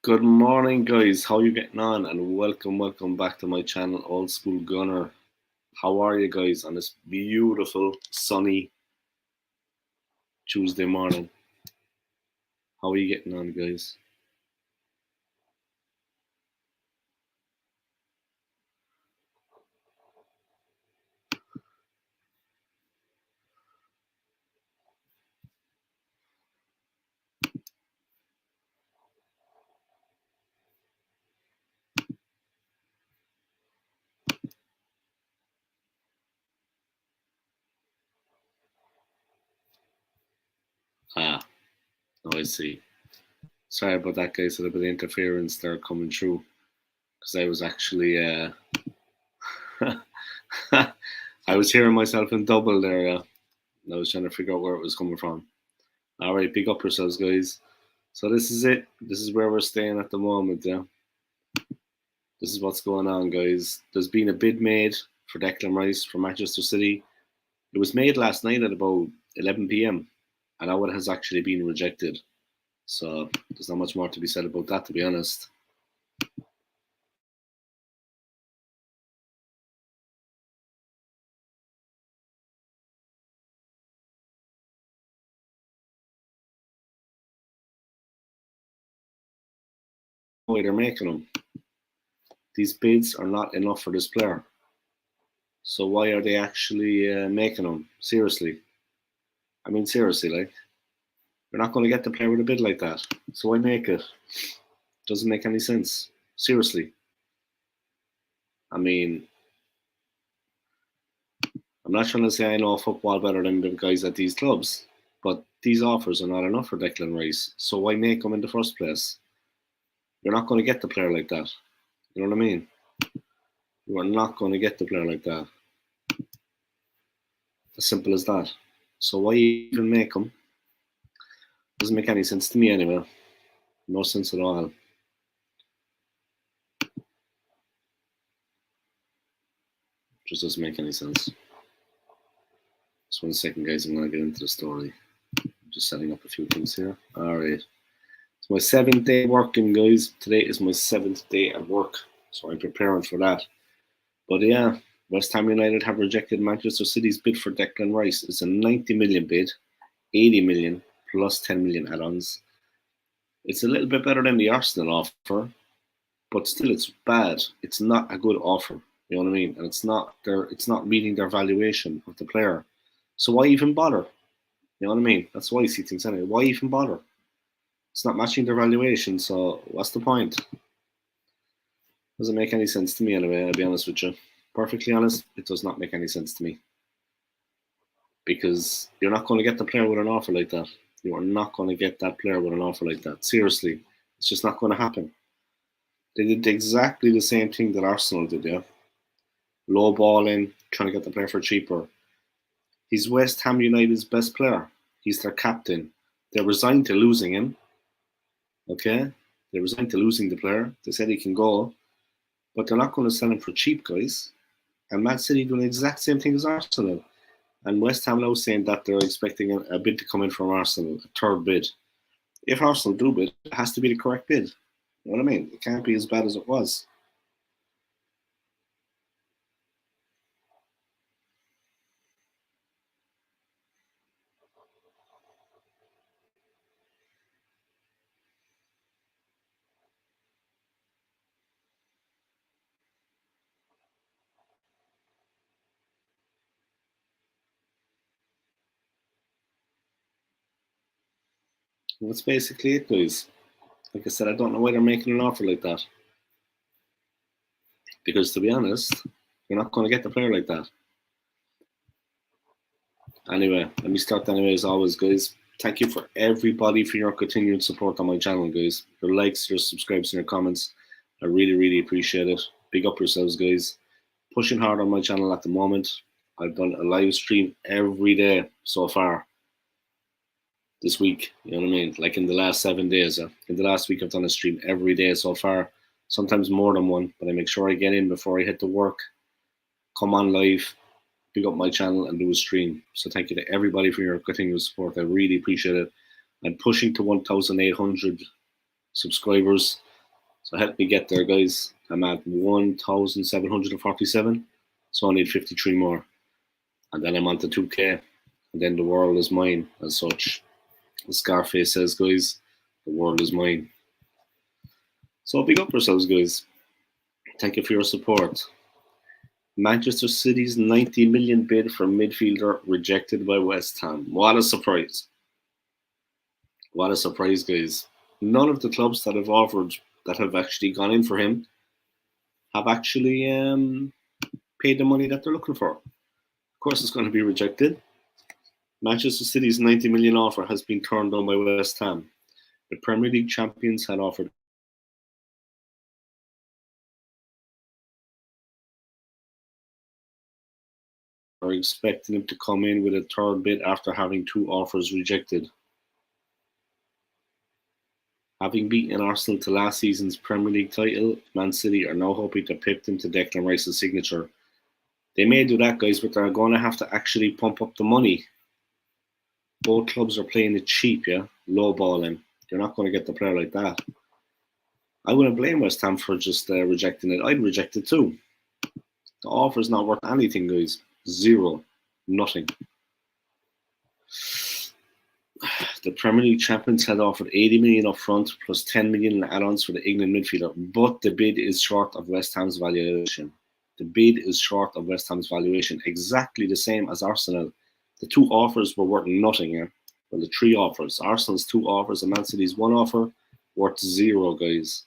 Good morning, guys. How you getting on? And welcome back to my channel, Old School Gunner. How are you guys on this beautiful, sunny Tuesday morning? How are you getting on, guys? Ah, oh, I see. Sorry about that, guys. A little bit of interference there coming through because I was actually, I was hearing myself in double there. I was trying to figure out where it was coming from. All right, pick up yourselves, guys. So this is it. This is where we're staying at the moment. Yeah. This is what's going on, guys. There's been a bid made for Declan Rice from Manchester City. It was made last night at about 11 p.m. and now it has actually been rejected. So there's not much more to be said about that, to be honest. Why they're making them? These bids are not enough for this player. So why are they actually making them? Seriously. I mean, seriously, like, you're not going to get the player with a bid like that. So why make it? Doesn't make any sense. Seriously. I mean, I'm not trying to say I know football better than the guys at these clubs, but these offers are not enough for Declan Rice. So why make them in the first place? You're not going to get the player like that. You know what I mean? You are not going to get the player like that. As simple as that. So why even make them? Doesn't make any sense to me anyway. No sense at all. Just doesn't make any sense. Just 1 second, guys. I'm going to get into the story. I'm just setting up a few things here. All right. It's my 7th day working, guys. Today is my 7th day at work. So I'm preparing for that. But yeah, West Ham United have rejected Manchester City's bid for Declan Rice. It's a 90 million bid, 80 million plus 10 million add-ons. It's a little bit better than the Arsenal offer, but still it's bad. It's not a good offer. You know what I mean? And it's not meeting their valuation of the player. So why even bother? You know what I mean? That's why I see things anyway. Why even bother? It's not matching their valuation, so what's the point? Doesn't make any sense to me anyway, I'll be honest with you. Perfectly honest, it does not make any sense to me. Because you're not going to get the player with an offer like that. You are not going to get that player with an offer like that. Seriously, it's just not going to happen. They did exactly the same thing that Arsenal did, yeah. Low balling, trying to get the player for cheaper. He's West Ham United's best player. He's their captain. They're resigned to losing him. Okay? They're resigned to losing the player. They said he can go. But they're not going to sell him for cheap, guys. And Man City doing the exact same thing as Arsenal. And West Ham now saying that they're expecting a bid to come in from Arsenal, a third bid. If Arsenal do bid, it has to be the correct bid. You know what I mean? It can't be as bad as it was. And that's basically it, guys. Like I said, I don't know why they're making an offer like that. Because to be honest, you're not going to get the player like that. Anyway, let me start anyway as always, guys. Thank you for everybody for your continued support on my channel, guys. Your likes, your subscribes, and your comments. I really appreciate it. Big up yourselves, guys. Pushing hard on my channel at the moment. I've done a live stream every day so far this week. You know what I mean? Like in the last 7 days. In the last week, I've done a stream every day so far. Sometimes more than one, but I make sure I get in before I hit the work. Come on live, pick up my channel and do a stream. So thank you to everybody for your continued support. I really appreciate it. I'm pushing to 1,800 subscribers. So help me get there, guys. I'm at 1,747. So I need 53 more. And then I'm on to 2K. And then the world is mine, as such. As Scarface says, guys, the world is mine. So big up yourselves, guys. Thank you for your support. Manchester City's 90 million bid for midfielder rejected by West Ham. What a surprise. What a surprise, guys. None of the clubs that have offered, that have actually gone in for him, have actually paid the money that they're looking for. Of course, it's going to be rejected. Manchester City's 90 million offer has been turned down by West Ham. The Premier League champions had offered are expecting him to come in with a third bid after having 2 offers rejected. Having beaten Arsenal to last season's Premier League title, Man City are now hoping to pip them to Declan Rice's signature. They may do that, guys, but they're going to have to actually pump up the money. Both clubs are playing it cheap, yeah? Low balling. They're not going to get the player like that. I wouldn't blame West Ham for just rejecting it. I'd reject it too. The offer's not worth anything, guys. Zero. Nothing. The Premier League champions had offered 80 million up front plus 10 million in add-ons for the England midfielder, but the bid is short of West Ham's valuation. The bid is short of West Ham's valuation, exactly the same as Arsenal. The 2 offers were worth nothing, yeah? Well, the 3 offers. Arsenal's 2 offers and Man City's 1 offer, worth 0, guys.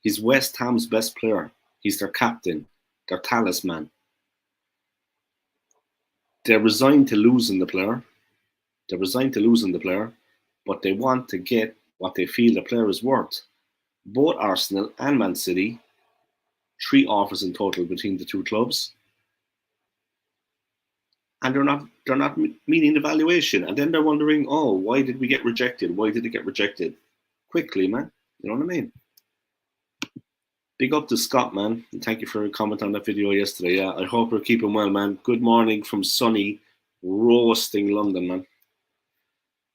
He's West Ham's best player. He's their captain, their talisman. They're resigned to losing the player. They're resigned to losing the player, but they want to get what they feel the player is worth. Both Arsenal and Man City, 3 offers in total between the 2 clubs, and they're not meeting the valuation. And then they're wondering, oh, why did we get rejected? Why did it get rejected? Quickly, man. You know what I mean? Big up to Scott, man. And thank you for your comment on that video yesterday. Yeah, I hope you're keeping well, man. Good morning from sunny, roasting London, man.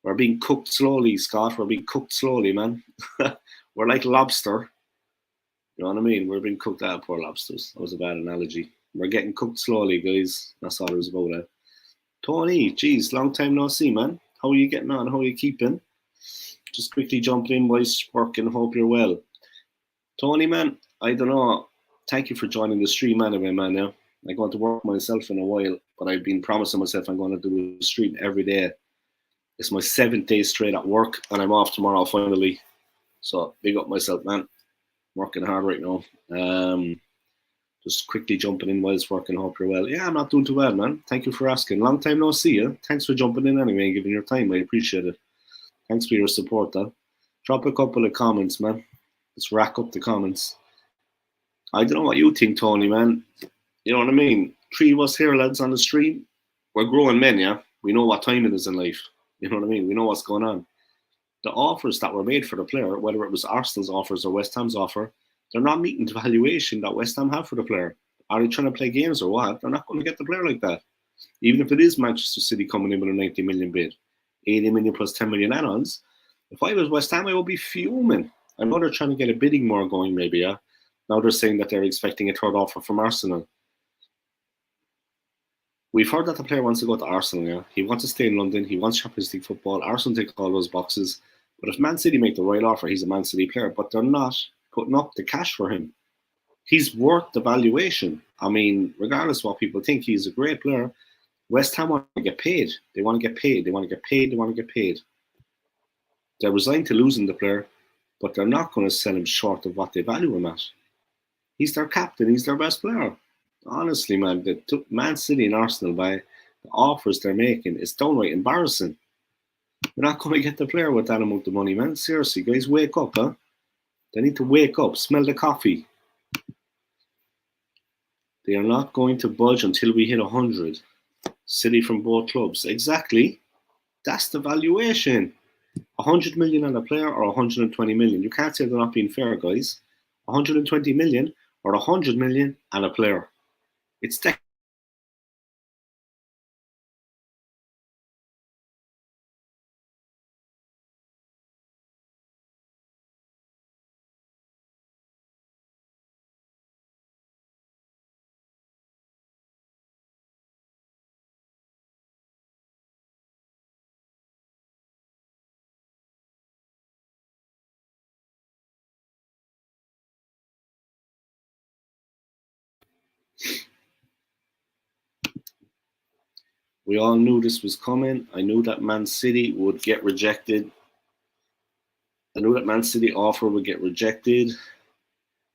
We're being cooked slowly, Scott. We're being cooked slowly, man. We're like lobster. You know what I mean? We're being cooked out, poor lobsters. That was a bad analogy. We're getting cooked slowly, guys. That's all it was about it. Tony, geez, long time no see, man. How are you getting on? How are you keeping? Just quickly jumping in whilst working. Hope you're well. Tony, man, I don't know. Thank you for joining the stream anyway, man. Now I'm going to work myself in a while, but I've been promising myself I'm going to do a stream every day. It's my 7th day straight at work, and I'm off tomorrow finally. So big up myself, man. Working hard right now. Just quickly jumping in whilst working. Hope you're well. Yeah, I'm not doing too bad, man. Thank you for asking. Long time no see you. Thanks for jumping in anyway and giving your time. I appreciate it. Thanks for your support, though. Drop a couple of comments, man. Let's rack up the comments. I don't know what you think, Tony, man. You know what I mean? 3 of us here, lads, on the stream. We're growing men, yeah? We know what time it is in life. You know what I mean? We know what's going on. The offers that were made for the player, whether it was Arsenal's offers or West Ham's offer, they're not meeting the valuation that West Ham have for the player. Are they trying to play games or what? They're not going to get the player like that. Even if it is Manchester City coming in with a 90 million bid, 80 million plus 10 million add-ons, if I was West Ham, I would be fuming. I know they're trying to get a bidding war going, maybe, yeah? Now they're saying that they're expecting a third offer from Arsenal. We've heard that the player wants to go to Arsenal, yeah? He wants to stay in London. He wants Champions League football. Arsenal take all those boxes. But if Man City make the right offer, he's a Man City player. But they're not putting up the cash for him. He's worth the valuation. I mean, regardless of what people think, he's a great player. West Ham want to get paid. They want to get paid. They want to get paid. They want to get paid. They're resigned to losing the player, but they're not going to sell him short of what they value him at. He's their captain. He's their best player. Honestly, man, they took Man City and Arsenal by the offers they're making. It's downright embarrassing. They're not going to get the player with that amount of money, man. Seriously, guys, wake up, huh? They need to wake up. Smell the coffee. They are not going to budge until we hit 100. City from both clubs. Exactly. That's the valuation. 100 million on a player or 120 million. You can't say they're not being fair, guys. 120 million or 100 million and a player. It's We all knew this was coming. I knew that Man City would get rejected. I knew that Man City offer would get rejected.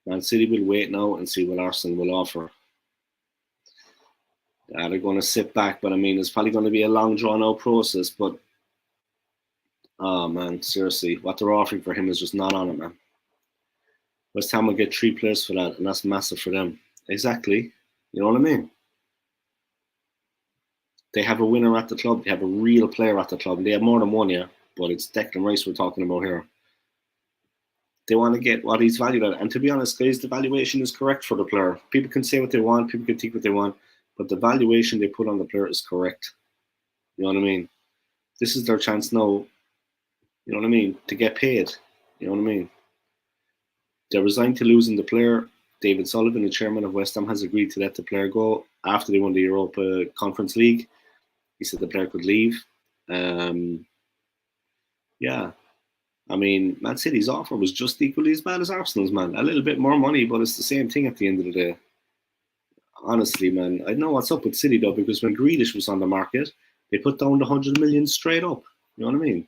Man City will wait now and see what Arsenal will offer. They're going to sit back, but I mean, it's probably going to be a long, drawn-out process. But, oh man, seriously, what they're offering for him is just not on it, man. West Ham will get 3 players for that, and that's massive for them. Exactly. You know what I mean? They have a winner at the club. They have a real player at the club. They have more than one, yeah, but it's Declan Rice we're talking about here. They want to get what he's valued at. And to be honest, guys, the valuation is correct for the player. People can say what they want. People can think what they want. But the valuation they put on the player is correct. You know what I mean? This is their chance now, you know what I mean, to get paid. You know what I mean? They're resigned to losing the player. David Sullivan, the chairman of West Ham, has agreed to let the player go after they won the Europa Conference League. He said the player could leave. Yeah. I mean, Man City's offer was just equally as bad as Arsenal's, man. A little bit more money, but it's the same thing at the end of the day. Honestly, man, I know what's up with City, though, because when Grealish was on the market, they put down the 100 million straight up. You know what I mean?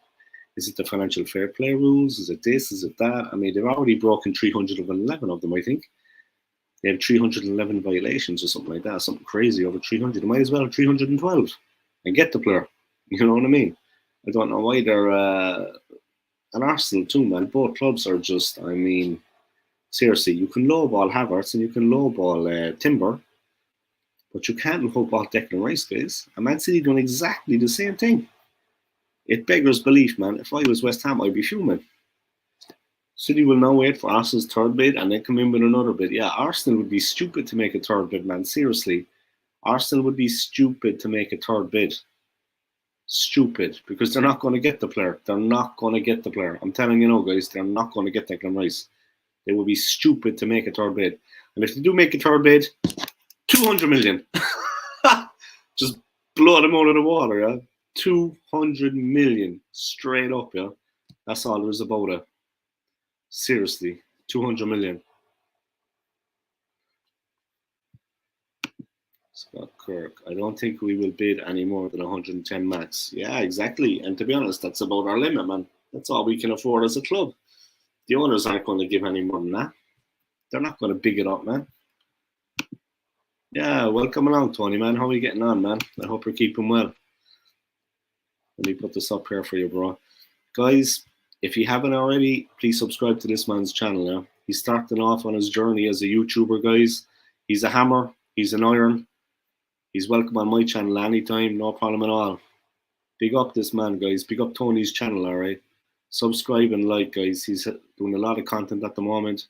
Is it the financial fair play rules? Is it this? Is it that? I mean, they've already broken 311 of them, I think. They have 311 violations or something like that, something crazy, over 300. They might as well have 312 and get the player. You know what I mean? I don't know why they're... and Arsenal too, man. Both clubs are just, I mean, seriously, you can lowball Havertz and you can lowball Timber, but you can't lowball Declan Rice, guys. And Man City doing exactly the same thing. It beggars belief, man. If I was West Ham, I'd be fuming. City will now wait for Arsenal's third bid and then come in with another bid. Yeah, Arsenal would be stupid to make a third bid, man. Seriously. Arsenal would be stupid to make a third bid. Stupid, because they're not going to get the player. They're not going to get the player. I'm telling you now, guys, they're not going to get Declan Rice. They would be stupid to make a third bid. And if they do make a third bid, 200 million. Just blow them out of the water, yeah? 200 million straight up, yeah? That's all there is about it. Seriously, 200 million. Scott Kirk, I don't think we will bid any more than 110 max. Yeah, exactly. And to be honest, that's about our limit, man. That's all we can afford as a club. The owners aren't going to give any more than that. They're not going to big it up, man. Yeah, welcome along, Tony, man. How are you getting on, man? I hope you're keeping well. Let me put this up here for you, bro. Guys, if you haven't already, please subscribe to this man's channel now. He's starting off on his journey as a YouTuber, guys. He's a hammer. He's an iron. He's welcome on my channel anytime. No problem at all. Big up this man, guys. Big up Tony's channel, all right? Subscribe and like, guys. He's doing a lot of content at the moment.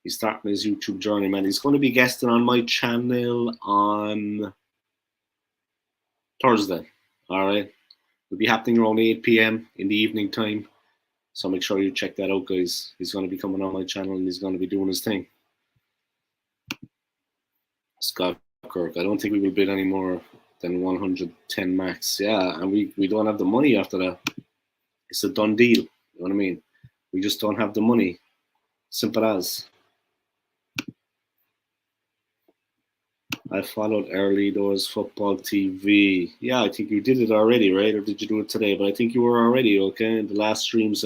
He's starting his YouTube journey, man. He's going to be guesting on my channel on Thursday, all right? It'll be happening around 8 p.m. in the evening time. So make sure you check that out, guys. He's going to be coming on my channel and he's going to be doing his thing. Scott Kirk, I don't think we will bid any more than 110 max. Yeah, and we don't have the money after that. It's a done deal. You know what I mean? We just don't have the money. Simple as. I followed early doors football TV. Yeah, I think you did it already, right? Or did you do it today? But I think you were already, okay? In the last streams,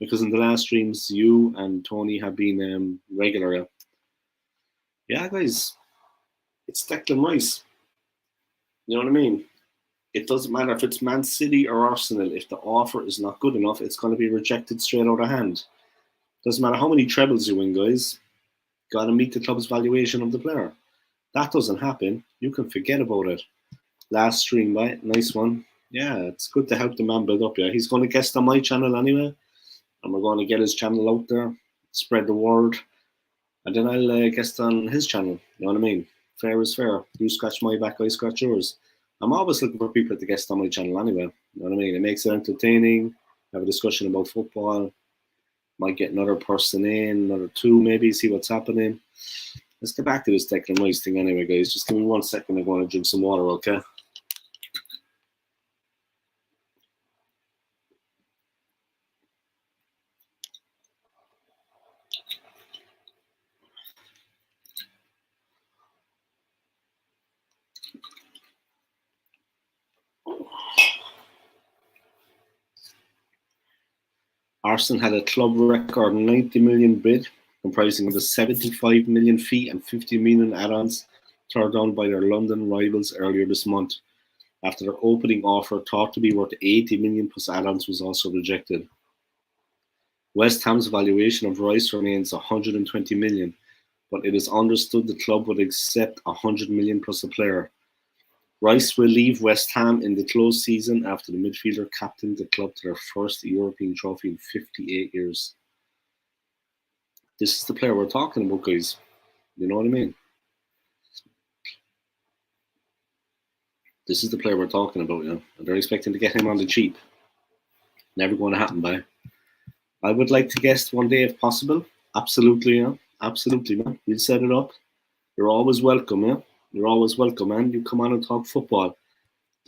because in the last streams, you and Tony have been regular. Yeah, guys, it's Declan Rice. You know what I mean? It doesn't matter if it's Man City or Arsenal. If the offer is not good enough, it's going to be rejected straight out of hand. Doesn't matter how many trebles you win, guys. Got to meet the club's valuation of the player. That doesn't happen. You can forget about it. Last stream, right? Nice one. Yeah, it's good to help the man build up. Yeah, he's going to guest on my channel anyway, and we're going to get his channel out there, spread the word, and then I'll guest on his channel. You know what I mean? Fair is fair. You scratch my back, I scratch yours. I'm always looking for people to guest on my channel anyway. You know what I mean? It makes it entertaining. Have a discussion about football. Might get another person in, another two maybe, see what's happening. Let's get back to this Declan Rice thing anyway, guys. Just give me 1 second. I'm going to drink some water, okay? Arsenal had a club record 90 million bid, comprising of a 75 million fee and 50 million add-ons, turned down by their London rivals earlier this month, after their opening offer, thought to be worth 80 million plus add-ons, was also rejected. West Ham's valuation of Rice remains 120 million, but it is understood the club would accept 100 million plus a player. Rice will leave West Ham in the close season after the midfielder captained the club to their first European trophy in 58 years. This is the player we're talking about, guys. You know what I mean? This is the player we're talking about, yeah. And they're expecting to get him on the cheap. Never going to happen, by. I would like to guest one day if possible. Absolutely, yeah. Absolutely, man. We'll set it up. You're always welcome, yeah. You're always welcome, man. You come on and talk football.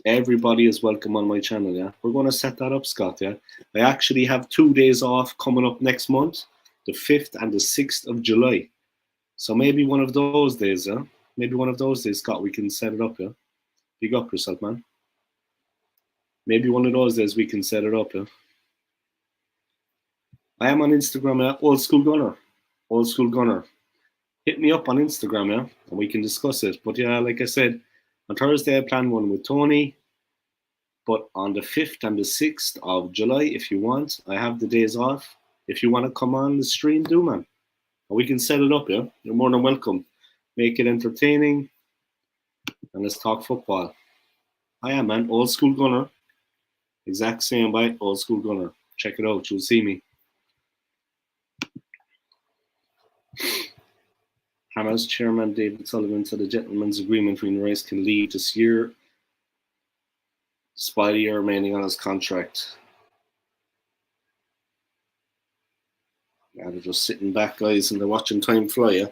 Everybody is welcome on my channel, yeah. We're going to set that up, Scott, yeah. I actually have 2 days off coming up next month, the 5th and the 6th of July. So maybe one of those days, yeah. Maybe one of those days, Scott, we can set it up, yeah. Big up yourself, man. Maybe one of those days we can set it up, yeah. I am on Instagram, yeah. Old School Gunner. Old School Gunner. Hit me up on Instagram, yeah, and we can discuss it. But yeah, like I said, on Thursday I plan one with Tony. But on the 5th and the 6th of July, if you want, I have the days off. If you want to come on the stream, do, man. And we can set it up, yeah. You're more than welcome. Make it entertaining. And let's talk football. I am, man. Old School Gunner. Exact same, by Old School Gunner. Check it out. You'll see me. Hamas chairman David Sullivan said a gentleman's agreement between Rice can leave this year, despite a year remaining on his contract. Yeah, they're just sitting back, guys, and they're watching time fly. Yeah?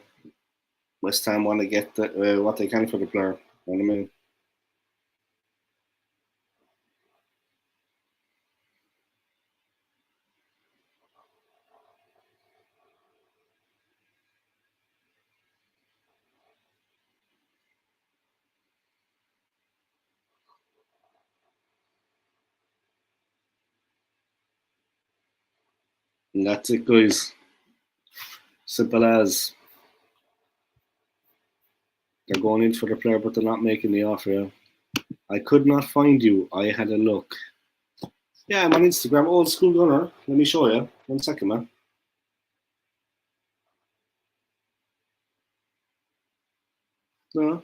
West Ham want to get what they can for the player. You know what I mean? And that's it, guys. Simple as. They're going in for the player, but they're not making the offer. Yeah? I could not find you. I had a look. Yeah, I'm on Instagram. Old School Gunner. Let me show you. 1 second, man. No.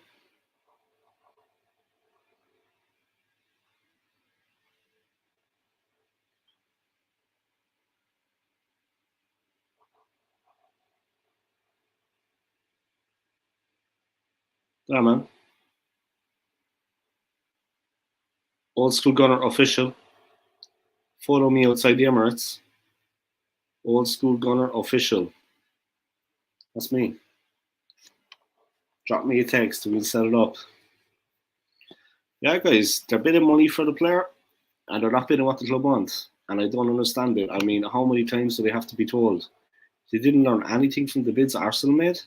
Yeah, man. Old School Gunner official. Follow me outside the Emirates. Old School Gunner official. That's me. Drop me a text and we'll set it up. Yeah, guys, they're bidding money for the player and they're not bidding what the club wants. And I don't understand it. I mean, how many times do they have to be told? They didn't learn anything from the bids Arsenal made.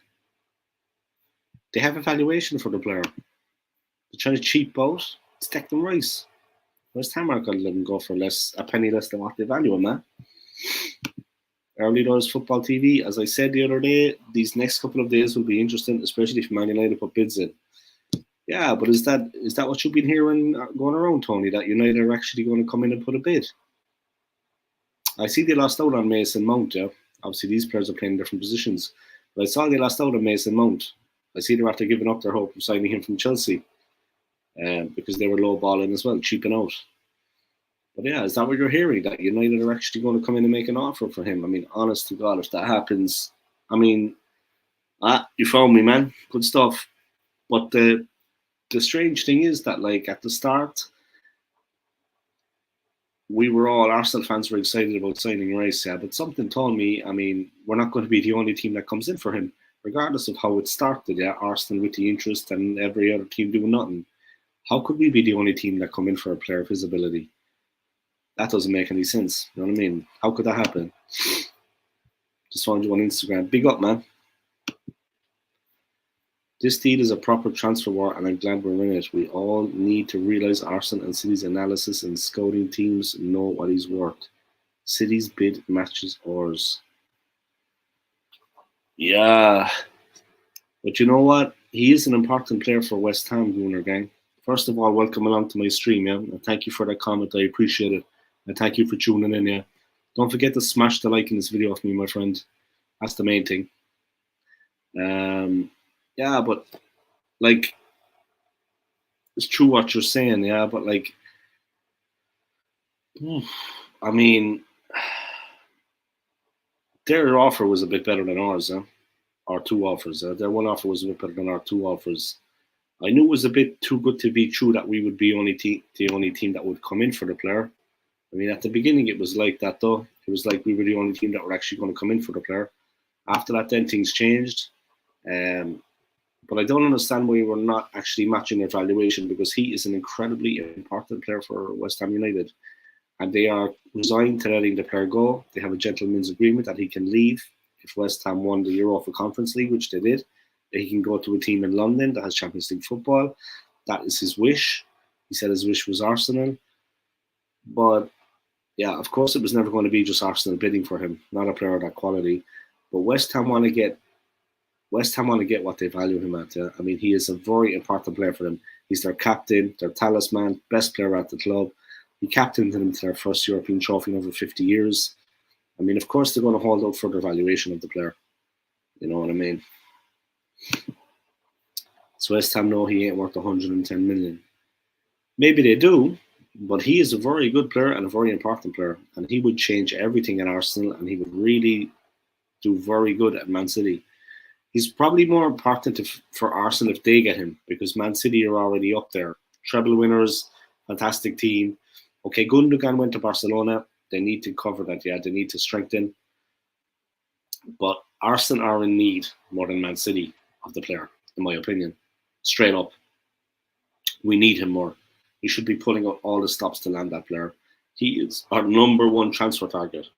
They have a valuation for the player. They're trying to cheap out. It's Declan Rice. West Ham are going to let him go for a penny less than what they value him, man. Early doors football TV. As I said the other day, these next couple of days will be interesting, especially if Man United put bids in. Yeah, but is that what you've been hearing going around, Tony? That United are actually going to come in and put a bid? I see they lost out on Mason Mount. Yeah, obviously these players are playing different positions, but I saw they lost out on Mason Mount. I see they're after giving up their hope of signing him from Chelsea, because they were low balling as well, cheaping out. But yeah, is that what you're hearing? That United are actually going to come in and make an offer for him? I mean, honest to God, if that happens, I mean, you found me, man. Good stuff. But the strange thing is that, like, at the start, Arsenal fans were excited about signing Rice, yeah, but something told me, I mean, we're not going to be the only team that comes in for him, regardless of how it started, yeah, Arsenal with the interest and every other team doing nothing. How could we be the only team that come in for a player of his ability? That doesn't make any sense, you know what I mean? How could that happen? Just found you on Instagram. Big up, man. This deal is a proper transfer war, and I'm glad we're in it. We all need to realise Arsenal and City's analysis and scouting teams know what he's worth. City's bid matches ours. Yeah. But you know what? He is an important player for West Ham, Gunnar gang. First of all, welcome along to my stream, yeah. And thank you for that comment. I appreciate it. And thank you for tuning in, yeah. Don't forget to smash the like in this video of me, my friend. That's the main thing. Yeah, but like, it's true what you're saying, yeah. But like, I mean, their offer was a bit better than ours, huh? Our two offers. Their one offer was a bit better than our two offers. I knew it was a bit too good to be true that we would be the only team that would come in for the player. I mean, at the beginning it was like that though. It was like we were the only team that were actually going to come in for the player. After that, then things changed. But I don't understand why we're not actually matching their valuation, because he is an incredibly important player for West Ham United. And they are resigned to letting the player go. They have a gentleman's agreement that he can leave if West Ham won the Europa Conference League, which they did. He can go to a team in London that has Champions League football. That is his wish. He said his wish was Arsenal. But yeah, of course, it was never going to be just Arsenal bidding for him, not a player of that quality. But West Ham want to get what they value him at. I mean, he is a very important player for them. He's their captain, their talisman, best player at the club. He captained them to their first European trophy in over 50 years. I mean, of course, they're going to hold out further valuation of the player. You know what I mean? So West Ham know he ain't worth 110 million. Maybe they do, but he is a very good player and a very important player. And he would change everything at Arsenal, and he would really do very good at Man City. He's probably more important for Arsenal if they get him, because Man City are already up there. Treble winners, fantastic team. Okay, Gundogan went to Barcelona. They need to cover that, yeah. They need to strengthen. But Arsenal are in need more than Man City of the player, in my opinion. Straight up. We need him more. He should be pulling out all the stops to land that player. He is our number one transfer target.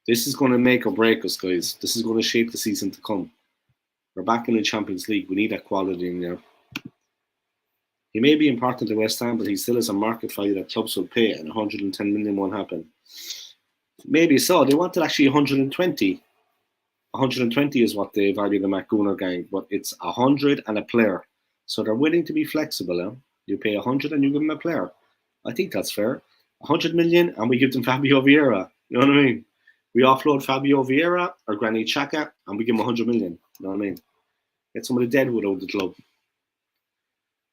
This is going to make or break us, guys. This is going to shape the season to come. We're back in the Champions League. We need that quality in there. He may be important to West Ham, but he still has a market value that clubs will pay, and 110 million won't happen. Maybe so. They wanted actually 120. 120 is what they value the McGooner gang, but it's 100 and a player. So they're willing to be flexible. Eh? You pay 100 and you give them a player. I think that's fair. 100 million and we give them Fabio Vieira. You know what I mean? We offload Fabio Vieira or Granit Xhaka and we give him 100 million. You know what I mean? Get some of the deadwood out of the club.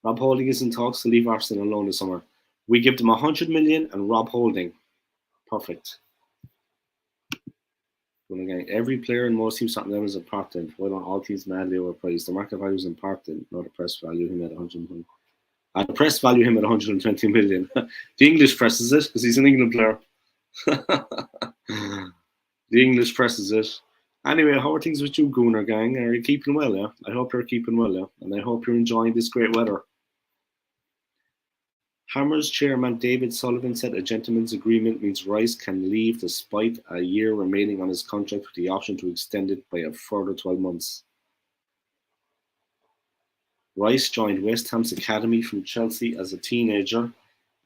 Rob Holding is in talks to leave Arsenal alone this summer. We give them 100 million and Rob Holding. Perfect. Every player in most teams something is important. Why don't all teams madly overpriced? The market value is important, not the press value him at 120. The press value him at 120 million. The English press is it, because he's an England player. The English press is it. Anyway, how are things with you, Gooner gang? Are you keeping well, yeah? I hope you're keeping well, yeah? And I hope you're enjoying this great weather. Hammers chairman David Sullivan said a gentleman's agreement means Rice can leave despite a year remaining on his contract with the option to extend it by a further 12 months. Rice joined West Ham's academy from Chelsea as a teenager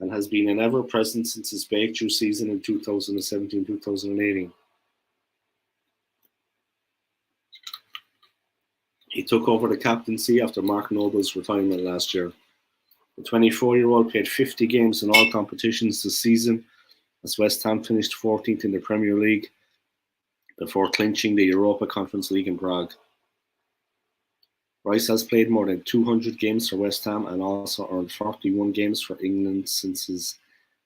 and has been an ever-present since his breakthrough season in 2017-2018. He took over the captaincy after Mark Noble's retirement last year. The 24-year-old played 50 games in all competitions this season as West Ham finished 14th in the Premier League before clinching the Europa Conference League in Prague. Rice has played more than 200 games for West Ham and also earned 41 games for England since his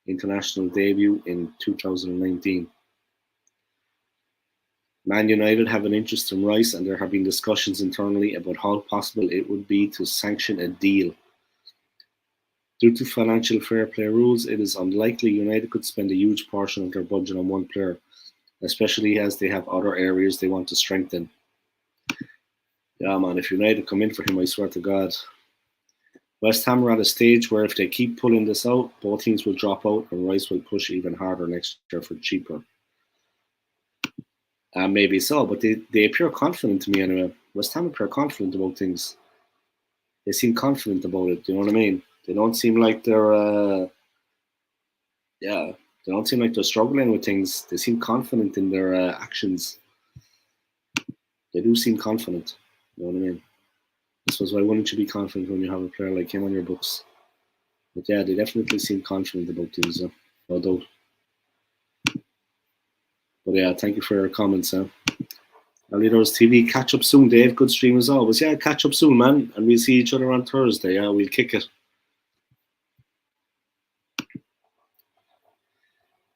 international debut in 2019. Man United have an interest in Rice, and there have been discussions internally about how possible it would be to sanction a deal. Due to financial fair play rules, it is unlikely United could spend a huge portion of their budget on one player, especially as they have other areas they want to strengthen. Yeah, man, if United come in for him, I swear to God. West Ham are at a stage where if they keep pulling this out, both teams will drop out and Rice will push even harder next year for cheaper. Maybe so, but they appear confident to me anyway. West Ham appear confident about things. They seem confident about it, do you know what I mean? They don't seem like they're, They don't seem like they're struggling with things. They seem confident in their actions. They do seem confident. You know what I mean? I suppose why wouldn't you be confident when you have a player like him on your books? But yeah, they definitely seem confident about things, no doubt. But yeah, thank you for your comments. Leaders TV, catch up soon, Dave. Good stream as always. Yeah, catch up soon, man. And we'll see each other on Thursday. Yeah, we'll kick it.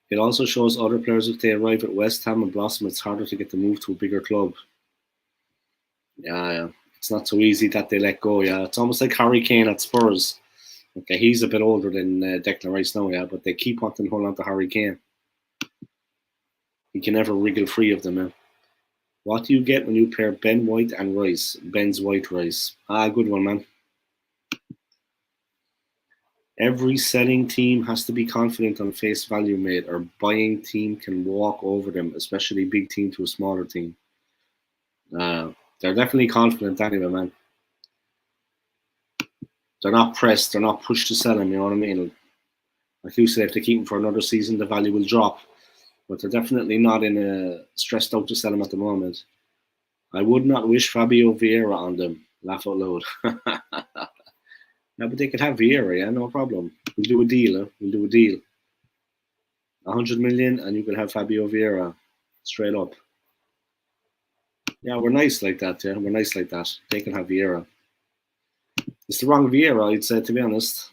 It also shows other players if they arrive at West Ham and blossom, it's harder to get the move to a bigger club. Yeah. It's not so easy that they let go, yeah. It's almost like Harry Kane at Spurs. Okay, he's a bit older than Declan Rice now, yeah, but they keep wanting to hold on to Harry Kane. He can never wriggle free of them, yeah. What do you get when you pair Ben White and Rice? Ben's White Rice. Good one, man. Every selling team has to be confident on face value, mate, or buying team can walk over them, especially big team to a smaller team. They're definitely confident anyway, man. They're not pressed. They're not pushed to sell him, you know what I mean? Like you said, if they keep him for another season, the value will drop. But they're definitely not in a stressed out to sell him at the moment. I would not wish Fabio Vieira on them. Laugh out loud. Yeah, but they could have Vieira, yeah, no problem. We'll do a deal, We'll do a deal. 100 million and you can have Fabio Vieira. Straight up. Yeah, we're nice like that, yeah. We're nice like that. They can have Vieira. It's the wrong Vieira, I'd say, to be honest.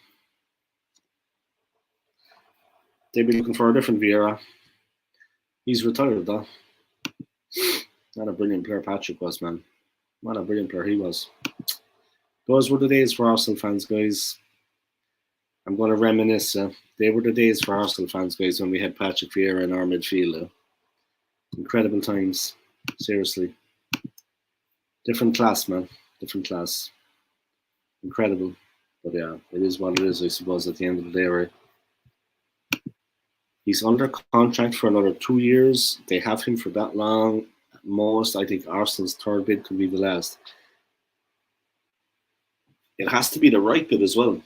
They'd be looking for a different Vieira. He's retired, though. Not a brilliant player Patrick was, man. What a brilliant player he was. Those were the days for Arsenal fans, guys. I'm going to reminisce. They were the days for Arsenal fans, guys, when we had Patrick Vieira in our midfield. Incredible times. Seriously. Different class, man. Different class. Incredible. But yeah, it is what it is, I suppose, at the end of the day, right? He's under contract for another 2 years. They have him for that long. At most, I think Arsenal's third bid could be the last. It has to be the right bid as well.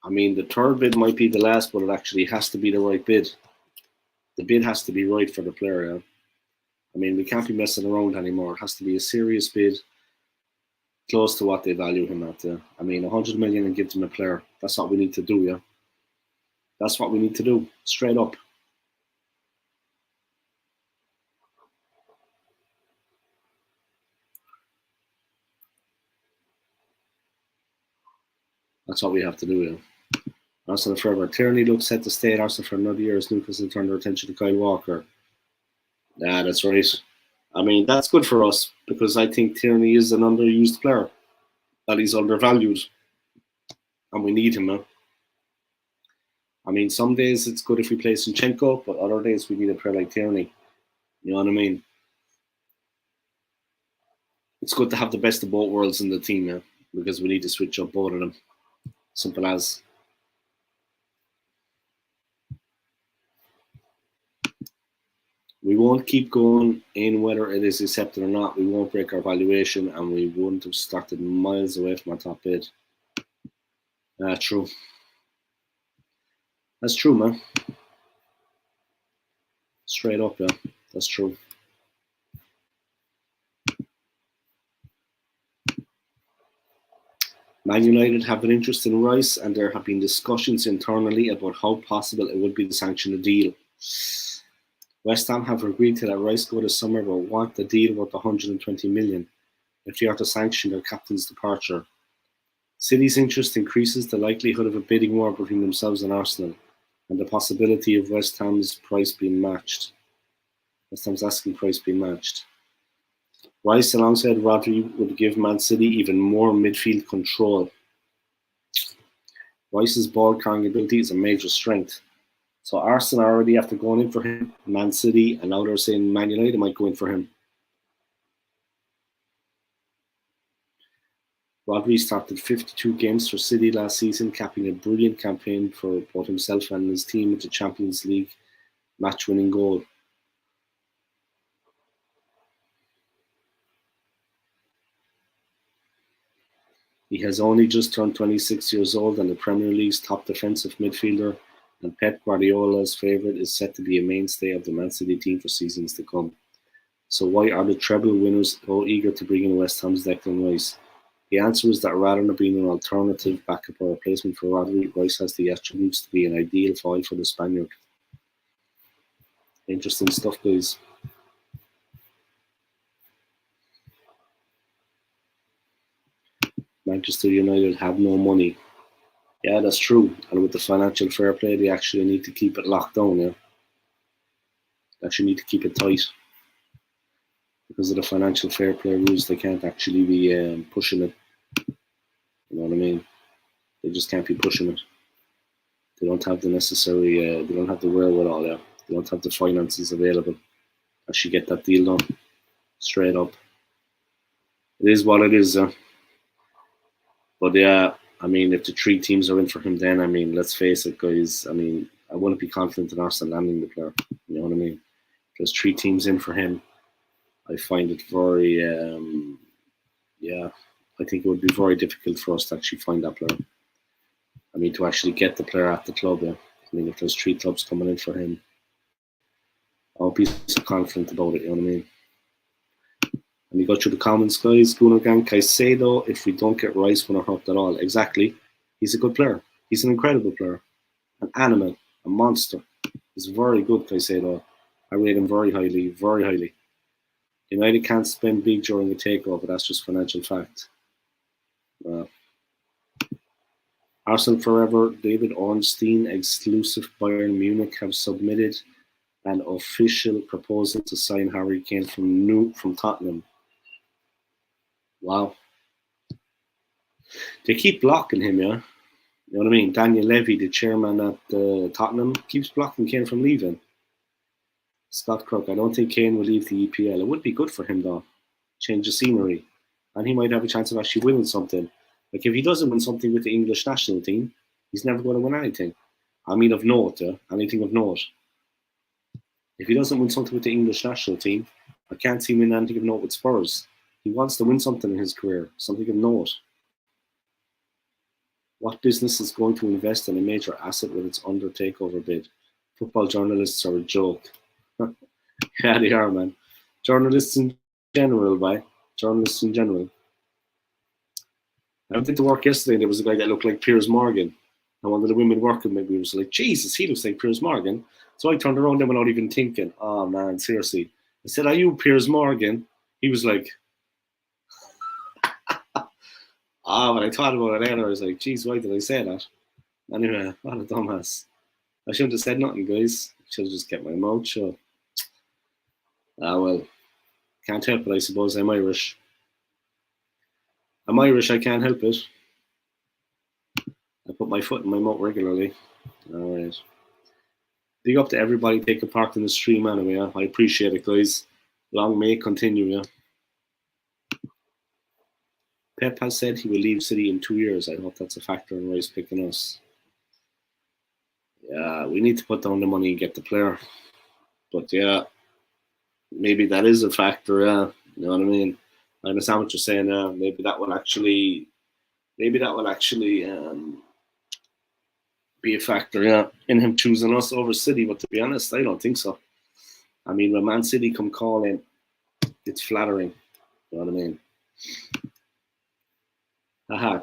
I mean, the third bid might be the last, but it actually has to be the right bid. The bid has to be right for the player, yeah? I mean, we can't be messing around anymore. It has to be a serious bid, close to what they value him at. Yeah? I mean, 100 million and give them a player. That's what we need to do, yeah? That's what we need to do, straight up. That's what we have to do, yeah? Arsenal forever. Tierney looks set to stay at Arsenal for another year as Newcastle turn their attention to Kyle Walker. Yeah, that's right. I mean, that's good for us because I think Tierney is an underused player. That he's undervalued. And we need him, man. I mean, some days it's good if we play Zinchenko, but other days we need a player like Tierney. You know what I mean? It's good to have the best of both worlds in the team, yeah, because we need to switch up both of them. Simple as. We won't keep going in whether it is accepted or not. We won't break our valuation, and we wouldn't have started miles away from our top bid. True. That's true, man. Straight up, yeah. That's true. Man United have an interest in Rice, and there have been discussions internally about how possible it would be to sanction a deal. West Ham have agreed to let Rice go this summer, but want the deal worth 120 million if they are to sanction their captain's departure. City's interest increases the likelihood of a bidding war between themselves and Arsenal, and the possibility of West Ham's price being matched. West Ham's asking price being matched. Rice alongside Rodri would give Man City even more midfield control. Rice's ball carrying ability is a major strength. So Arsenal are already after going in for him, Man City, and now they're saying Man United might go in for him. Rodri started 52 games for City last season, capping a brilliant campaign for both himself and his team with the Champions League match-winning goal. He has only just turned 26 years old and the Premier League's top defensive midfielder. and Pep Guardiola's favourite is set to be a mainstay of the Man City team for seasons to come. So why are the treble winners so eager to bring in West Ham's Declan Rice? The answer is that rather than being an alternative backup or replacement for Rodri, Rice has the attributes to be an ideal foil for the Spaniard. Interesting stuff, guys. Manchester United have no money. Yeah, that's true. And with the financial fair play, they actually need to keep it locked down, yeah. They actually need to keep it tight. Because of the financial fair play rules, they can't actually be pushing it. You know what I mean? They just can't be pushing it. They don't have the necessary, they don't have the wherewithal, yeah. They don't have the finances available. Actually get that deal done. Straight up. It is what it is, But yeah, I mean, if the 3 teams are in for him, then, I mean, let's face it, guys. I mean, I wouldn't be confident in Arsenal landing the player. You know what I mean? If there's 3 teams in for him, I find it very, I think it would be very difficult for us to actually find that player. I mean, to actually get the player at the club, yeah. I mean, if there's 3 clubs coming in for him, I'll be so confident about it, you know what I mean? And you go through the comments, guys. Gunnagan, Caicedo, if we don't get Rice, we're not hurt at all. Exactly. He's a good player. He's an incredible player. An animal. A monster. He's very good, Caicedo. I rate him very highly, very highly. United can't spend big during a takeover. That's just financial fact. Arsenal forever. David Ornstein, exclusive Bayern Munich, have submitted an official proposal to sign Harry Kane from Tottenham. Wow. They keep blocking him, yeah? You know what I mean? Daniel Levy, the chairman at Tottenham, keeps blocking Kane from leaving. Scott Crook, I don't think Kane will leave the EPL. It would be good for him, though. Change the scenery. And he might have a chance of actually winning something. Like, if he doesn't win something with the English national team, he's never going to win anything. I mean, of note, anything of note. If he doesn't win something with the English national team, I can't see him in anything of note with Spurs. He wants to win something in his career, something of note. What business is going to invest in a major asset with its under takeover bid? Football journalists are a joke. Yeah, they are, man. Journalists in general, Journalists in general. I went into work yesterday and there was a guy that looked like Piers Morgan. And one of the women working with me was like, Jesus, he looks like Piers Morgan. So I turned around them without even thinking. Oh, man, seriously. I said, are you Piers Morgan? He was like, when I thought about it later, I was like, geez, why did I say that? Anyway, what a dumbass. I shouldn't have said nothing, guys. I should have just kept my mouth shut. Well, can't help it, I suppose. I'm Irish. I can't help it. I put my foot in my mouth regularly. All right. Big up to everybody taking part in the stream anyway. Yeah? I appreciate it, guys. Long may it continue, yeah. Pep has said he will leave City in 2 years. I hope that's a factor in Rice picking us. Yeah, we need to put down the money and get the player. But yeah, maybe that is a factor, yeah. You know what I mean? I understand what you're saying, maybe that will actually be a factor, yeah, in him choosing us over City. But to be honest, I don't think so. I mean, when Man City come calling, it's flattering. You know what I mean?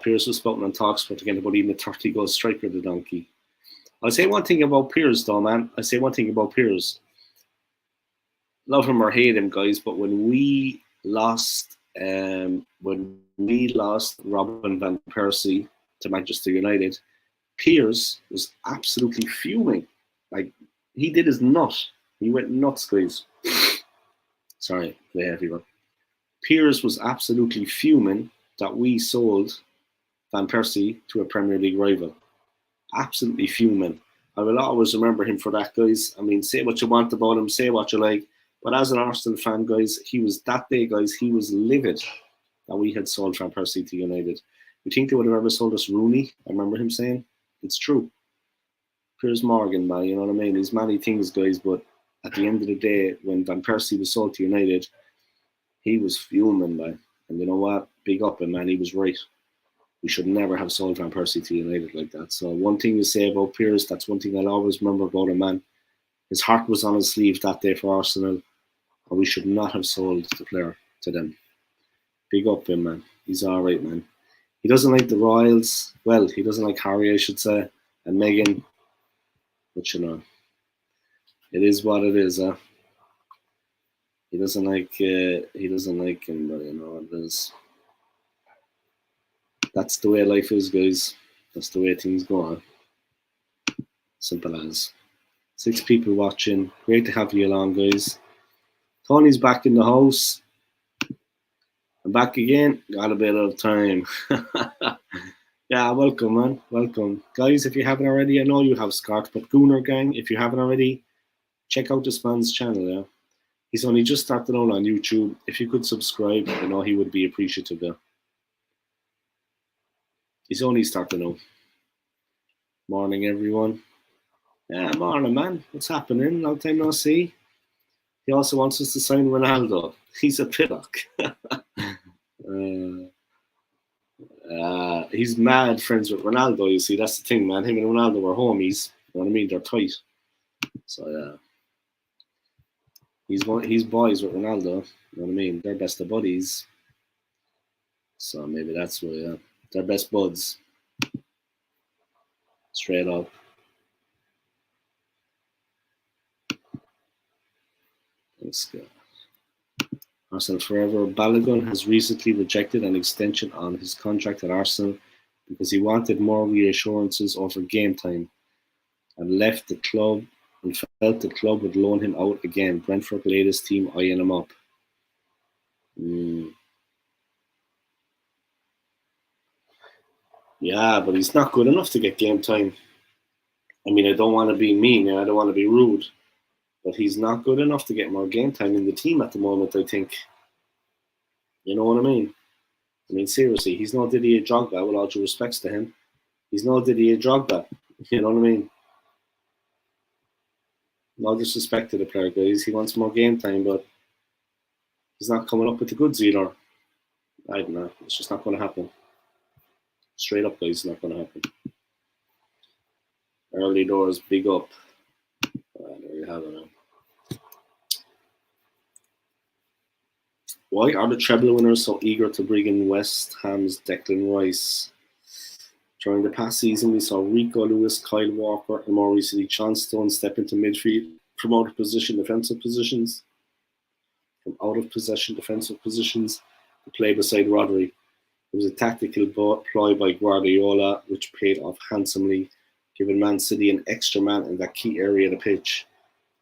Piers was spoken on TalkSport again about even a 30-goal striker, the donkey. I'll say one thing about Piers, though, man. Love him or hate him, guys, but when we lost Robin van Persie to Manchester United, Piers was absolutely fuming. Like, he did his nut. He went nuts, guys. Sorry, play everyone. Piers was absolutely fuming that we sold Van Persie to a Premier League rival. Absolutely fuming. I will always remember him for that, guys. I mean, say what you want about him, say what you like. But as an Arsenal fan, guys, he was livid that we had sold Van Persie to United. You think they would have ever sold us Rooney? I remember him saying, it's true. Piers Morgan, man, you know what I mean? There's many things, guys, but at the end of the day, when Van Persie was sold to United, he was fuming, man. And you know what? Big up him, man. He was right. We should never have sold Van Persie to United like that. So one thing you say about Piers, that's one thing I'll always remember about him, man. His heart was on his sleeve that day for Arsenal, and we should not have sold the player to them. Big up him, man. He's all right, man. He doesn't like the Royals. Well, he doesn't like Harry, I should say, and Meghan. But you know, it is what it is. He doesn't like him, but you know, it is. That's the way life is, guys. That's the way things go on. Simple as. 6 people watching. Great to have you along, guys. Tony's back in the house. I'm back again. Got a bit of time. Yeah, welcome, man. Welcome. Guys, if you haven't already, I know you have, Scott, but Gooner Gang, if you haven't already, check out this man's channel, yeah? He's only just started out on YouTube. If you could subscribe, I know he would be appreciative, yeah? He's only starting out. Morning, everyone. Yeah, morning, man. What's happening? Long time no see. He also wants us to sign Ronaldo. He's a pillock. He's mad friends with Ronaldo, you see. That's the thing, man. Him and Ronaldo were homies. You know what I mean? They're tight. So, yeah. He's boys with Ronaldo. You know what I mean? They're best of buddies. So maybe that's why, yeah. They're best buds. Straight up. Thanks, God. Arsenal forever. Balogun has recently rejected an extension on his contract at Arsenal because he wanted more reassurances over game time and left the club and felt the club would loan him out again. Brentford latest team eyeing him up. Yeah, but he's not good enough to get game time. I mean, I don't want to be mean and I don't want to be rude, but he's not good enough to get more game time in the team at the moment, I think. You know what I mean? I mean, seriously, he's no Didier Drogba, with all due respects to him. He's no Didier Drogba. You know what I mean? No disrespect to the player, guys. He wants more game time, but he's not coming up with the goods either. I don't know. It's just not going to happen. Straight up, guys, it's not going to happen. Early doors, big up. There you have it now. Why are the treble winners so eager to bring in West Ham's Declan Rice? During the past season, we saw Rico Lewis, Kyle Walker, and more recently John Stone step into midfield from out of possession defensive positions. To play beside Rodri. It was a tactical ploy by Guardiola, which paid off handsomely, giving Man City an extra man in that key area of the pitch.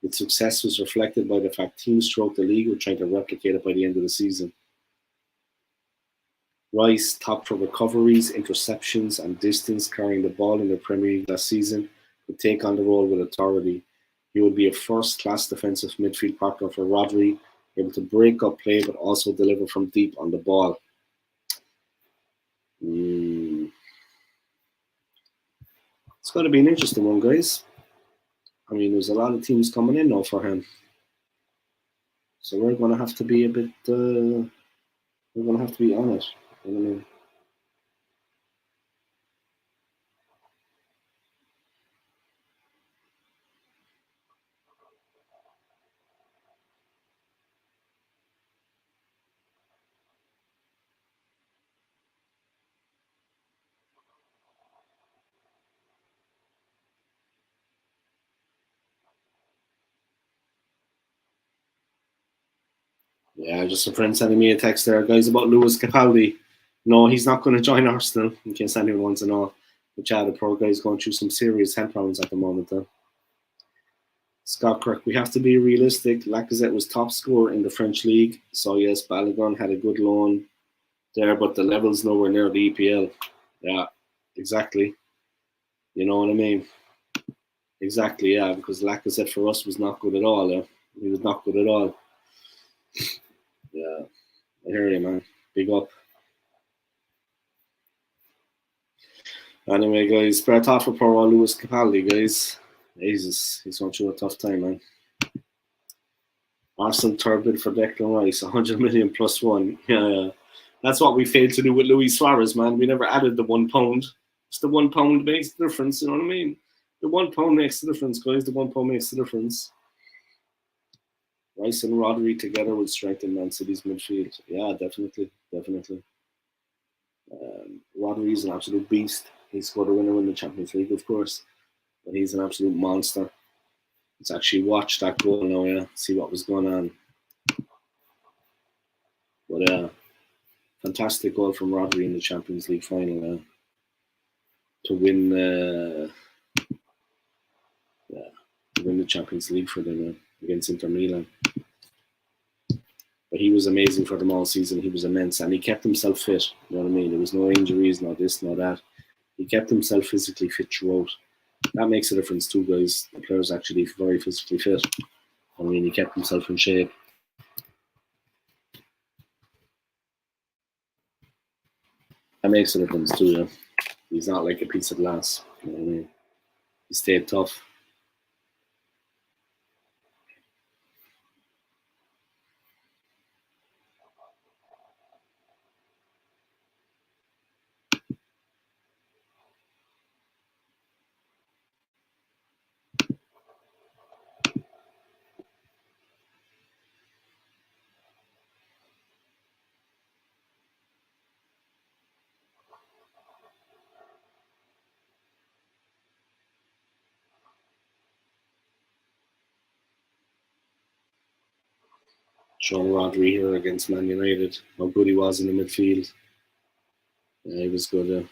Its success was reflected by the fact teams throughout the league were trying to replicate it by the end of the season. Rice topped for recoveries, interceptions, and distance carrying the ball in the Premier League last season, would take on the role with authority. He would be a first-class defensive midfield partner for Rodri, able to break up play but also deliver from deep on the ball. It's going to be an interesting one, guys. I mean, there's a lot of teams coming in now for him. So we're going to have to be a bit, we're going to have to be on it. You know what I mean? Yeah, just a friend sending me a text there, guys, about Lewis Capaldi. No, he's not going to join Arsenal, in case anyone wants to know. But yeah, the poor guy's going through some serious health problems at the moment, though. Scott Kirk, we have to be realistic. Lacazette was top scorer in the French league. So yes, Balogun had a good loan there, but the level's nowhere near the EPL. Yeah, exactly. You know what I mean? Exactly, yeah, because Lacazette for us was not good at all. Yeah? He was not good at all. Yeah, I hear you, man. Big up. Anyway, guys, spare thought for poor old Lewis Capaldi, guys. Jesus, he's going through a tough time, man. Arsenal third bid for Declan Rice, 100 million plus one. Yeah. That's what we failed to do with Luis Suarez, man. We never added the 1 pound. It's the 1 pound makes the difference, you know what I mean? The 1 pound makes the difference, guys. The 1 pound makes the difference. Rice and Rodri together would strengthen Man City's midfield. Yeah, definitely. Rodri's an absolute beast. He scored a winner in the Champions League, of course. But he's an absolute monster. Let's actually watch that goal now, yeah. See what was going on. But fantastic goal from Rodri in the Champions League final to win the Champions League for them against Inter Milan. But he was amazing for them all season. He was immense, and he kept himself fit. You know what I mean? There was no injuries, no this, no that. He kept himself physically fit throughout. That makes a difference too, guys. The player's actually very physically fit. I mean, he kept himself in shape. That makes a difference too, yeah. He's not like a piece of glass. You know what I mean? He stayed tough. Showing Rodri here against Man United, how good he was in the midfield. Yeah, he was good.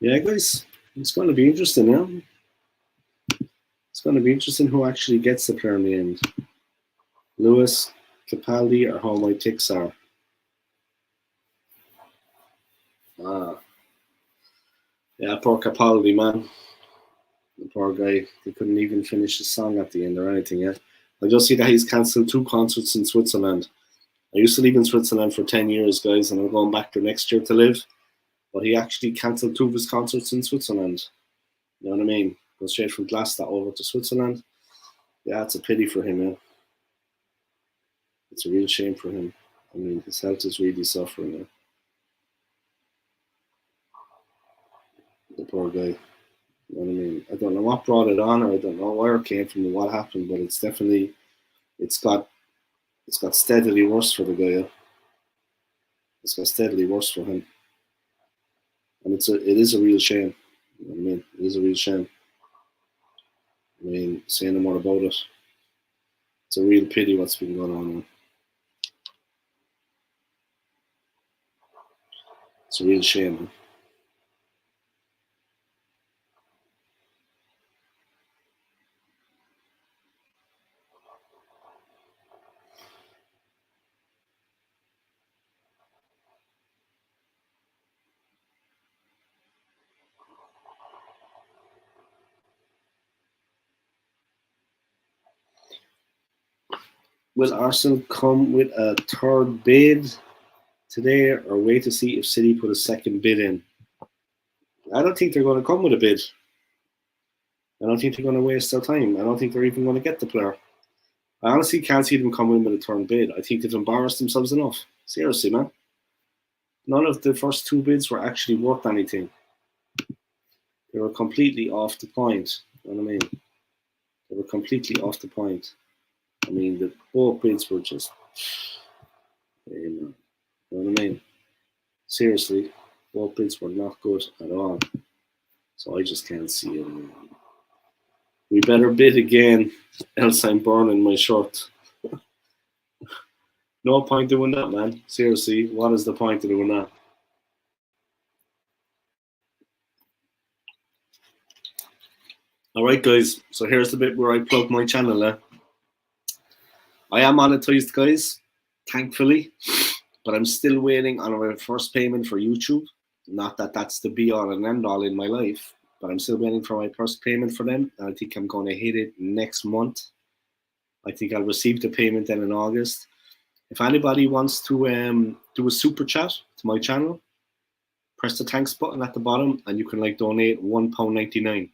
Yeah, guys, it's going to be interesting, yeah? It's going to be interesting who actually gets the player in the end. Lewis, Capaldi, or how my ticks are. Yeah, poor Capaldi, man. The poor guy. He couldn't even finish his song at the end or anything yet. I just see that he's cancelled 2 concerts in Switzerland. I used to live in Switzerland for 10 years, guys, and I'm going back there next year to live. But he actually cancelled 2 of his concerts in Switzerland. You know what I mean? Go straight from Glasgow over to Switzerland. Yeah, it's a pity for him, yeah. It's a real shame for him. I mean, his health is really suffering now. The poor guy. You know what I mean? I don't know what brought it on, or I don't know where it came from or what happened, but it's definitely it's got steadily worse for the guy. Yeah? It's got steadily worse for him, and it is a real shame. You know what I mean? It is a real shame. I mean, say no more about it. It's a real pity what's been going on now. It's a real shame. Huh? Will Arsenal come with a third bid today, or wait to see if City put a second bid in? I don't think they're going to come with a bid. I don't think they're going to waste their time. I don't think they're even going to get the player. I honestly can't see them coming in with a third bid. I think they've embarrassed themselves enough. Seriously, man. None of the first 2 bids were actually worth anything. They were completely off the point. You know what I mean? They were completely off the point. I mean, both bids were just, you know what I mean? Seriously, both bids were not good at all. So I just can't see it. We better bid again, else I'm burning my shirt. No point doing that, man. Seriously, what is the point of doing that? All right, guys. So here's the bit where I plug my channel. I am monetized, guys. thankfully. But I'm still waiting on my first payment for YouTube. Not that that's the be all and end all in my life, but I'm still waiting for my first payment for them. And I think I'm going to hit it next month. I think I'll receive the payment then in August. If anybody wants to do a super chat to my channel, press the thanks button at the bottom and you can like donate £1.99.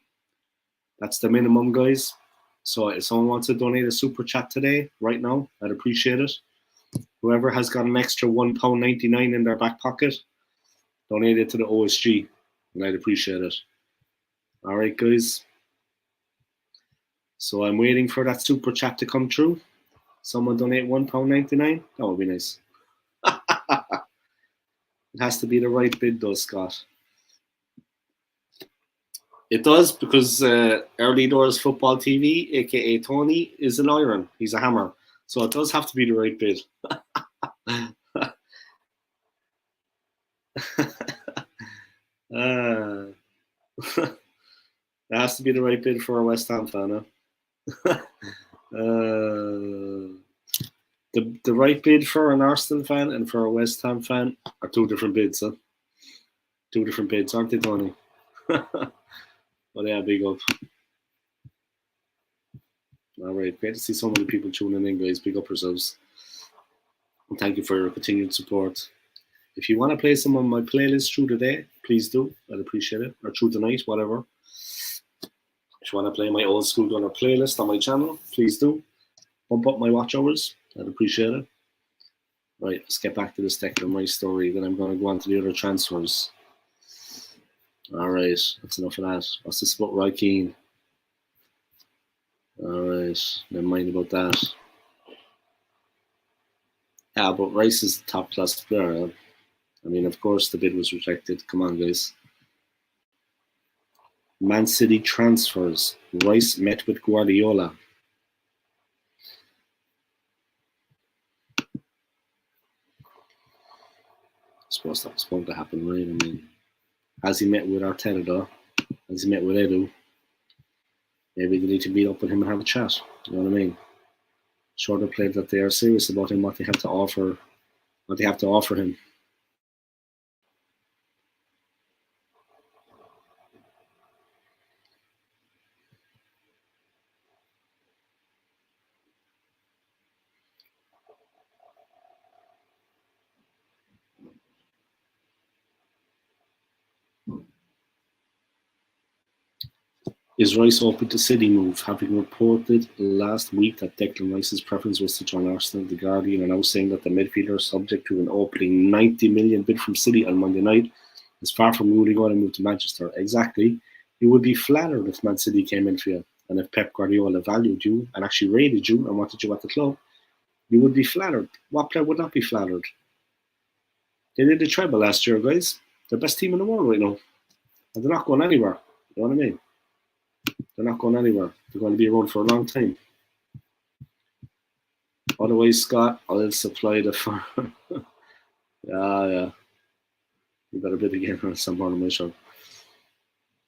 That's the minimum, guys. So if someone wants to donate a super chat today, right now, I'd appreciate it. Whoever has got an extra £1.99 in their back pocket, donate it to the OSG, and I'd appreciate it. All right, guys. So I'm waiting for that super chat to come through. Someone donate £1.99. That would be nice. It has to be the right bid, though, Scott. It does, because Early Doors Football TV, aka Tony, is an iron. He's a hammer. So it does have to be the right bid. It has to be the right bid for a West Ham fan. Huh? The right bid for an Arsenal fan and for a West Ham fan are two different bids. Huh? Two different bids, aren't they, Tony? But yeah, big up. All right, great to see so many people tuning in, guys. Big up yourselves. And thank you for your continued support. If you want to play some of my playlists through the day, please do. I'd appreciate it. Or through the night, whatever. If you want to play my old school gunner playlist on my channel, please do. Bump up my watch hours. I'd appreciate it. Right, let's get back to this Declan Rice story. Then I'm going to go on to the other transfers. All right, that's enough of that. What's this about Roy Keane? All right, never mind about that. Yeah, but Rice is a top-class player. I mean, of course, the bid was rejected. Come on, guys. Man City transfers. Rice met with Guardiola. I suppose that was going to happen, right? I mean, has he met with Arteta, though? Has he met with Edu? Maybe they need to meet up with him and have a chat. You know what I mean? Show the player that they are serious about him, what they have to offer him. Is Rice open to City move? Having reported last week that Declan Rice's preference was to join Arsenal, The Guardian are now saying that the midfielder, subject to an opening 90 million bid from City on Monday night, is far from ruling out a move to Manchester. Exactly. You would be flattered if Man City came in for you, and if Pep Guardiola valued you and actually rated you and wanted you at the club, you would be flattered. What player would not be flattered? They did the treble last year, guys. They're the best team in the world right now. And they're not going anywhere. You know what I mean? They're not going anywhere. They're going to be around for a long time. Otherwise, Scott, I'll supply the farm. Yeah. You better bid again on some part of my shirt.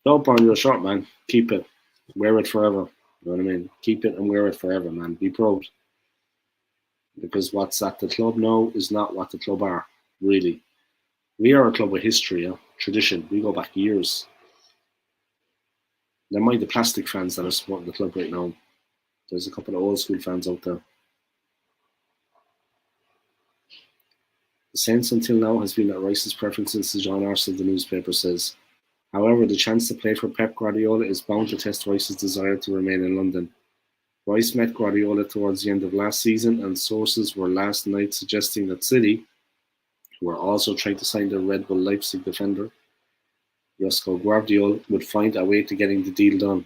Don't burn your shirt, man. Keep it. Wear it forever. You know what I mean? Keep it and wear it forever, man. Be proud. Because what's at the club now is not what the club are, really. We are a club with history, tradition. We go back years. Never mind the plastic fans that are supporting the club right now. There's a couple of old school fans out there. The sense until now has been that Rice's preferences to join Arsenal, the newspaper says. However, the chance to play for Pep Guardiola is bound to test Rice's desire to remain in London. Rice met Guardiola towards the end of last season, and sources were last night suggesting that City, who are also trying to sign the Red Bull Leipzig defender, Josko Guardiola, would find a way to getting the deal done.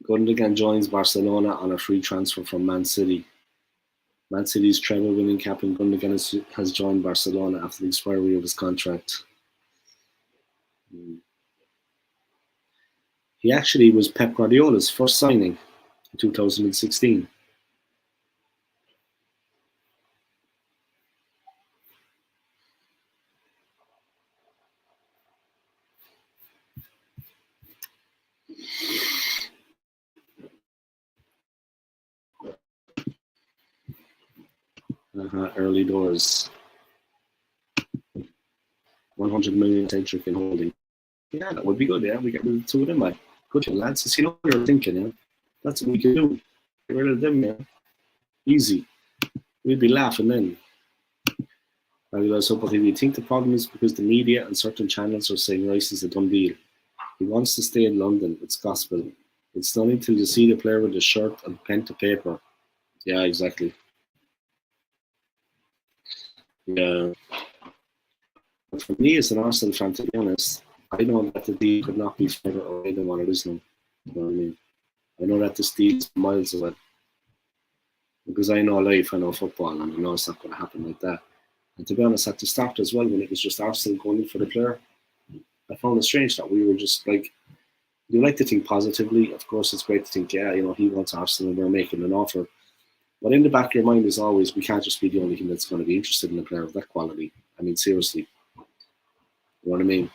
Gundogan joins Barcelona on a free transfer from Man City. Man City's treble-winning captain Gundogan has joined Barcelona after the expiry of his contract. He actually was Pep Guardiola's first signing in 2016. Early doors. 100 million Cedric in holding. Yeah, that would be good. Yeah, we get rid of 2 of them. Like, good lads. See what you're thinking. Yeah, that's what we can do. Get rid of them. Yeah, easy. We'd be laughing then. So, but if you think the problem is because the media and certain channels are saying Rice is a done deal, he wants to stay in London. It's gospel. It's not until you see the player with a shirt and pen to paper. Yeah, exactly. Yeah. But for me, as an Arsenal fan, to be honest, I know that the deal could not be further away than what it is now. You know what I mean? I know that this deal is miles away. Because I know life, I know football, and I know it's not going to happen like that. And to be honest, at the start as well, when it was just Arsenal going in for the player, I found it strange that we were just like, you like to think positively. Of course, it's great to think, yeah, you know, he wants Arsenal and we're making an offer. But in the back of your mind is always, we can't just be the only thing that's going to be interested in a player of that quality. I mean, seriously. You know what I mean?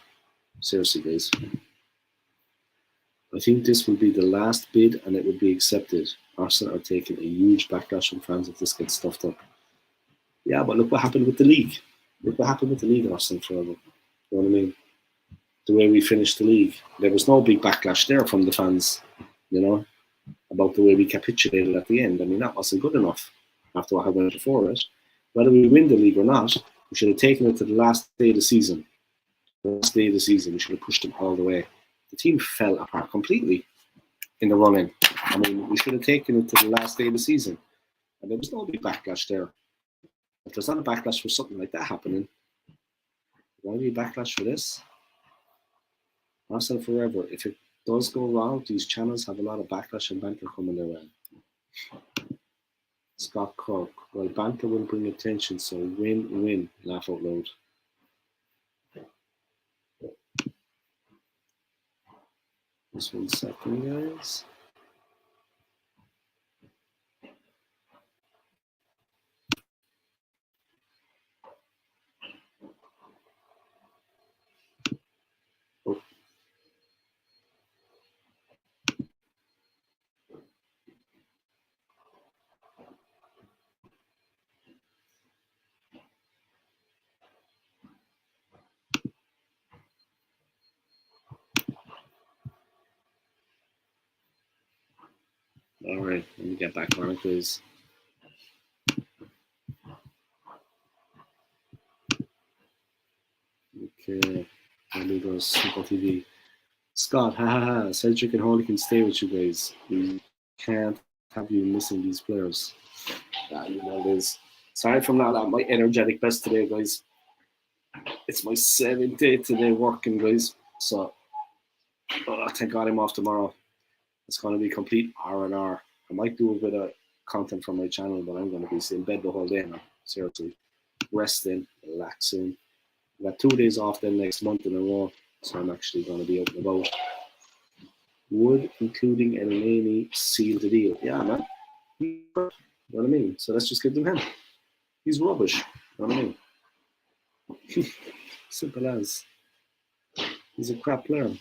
Seriously, guys. I think this will be the last bid and it will be accepted. Arsenal are taking a huge backlash from fans if this gets stuffed up. Yeah, but look what happened with the league. Look what happened with the league, Arsenal, forever. You know what I mean? The way we finished the league. There was no big backlash there from the fans, you know, about the way we capitulated at the end. I mean, that wasn't good enough after what I went before it. Whether we win the league or not, we should have taken it to the last day of the season. The last day of the season, we should have pushed them all the way. The team fell apart completely in the run-in. I mean, we should have taken it to the last day of the season. And there was no big backlash there. If there's not a backlash for something like that happening, why be backlash for this? Arsenal forever. If it does go wrong, these channels have a lot of backlash and banter coming their way. Scott Kirk. Well, banter will bring attention, so win-win. Laugh out loud. Just 1 second, guys. Oh. All right, let me get back on it, guys. Okay, there goes Super TV. Scott, ha. Cedric and Holly can stay with you guys. We can't have you missing these players. Yeah, you know this. Sorry for not at my energetic best today, guys. It's my 7th day today working, guys. So, thank God I'm off tomorrow. It's going to be complete R&R. I might do a bit of content from my channel, but I'm going to be in bed the whole day now. Seriously. Resting, relaxing. I've got 2 days off then next month in a row, so I'm actually going to be out and about. Would, including Elneny, seal the deal? Yeah, man. You know what I mean? So let's just give them him. He's rubbish. You know what I mean? Simple as. He's a crap player.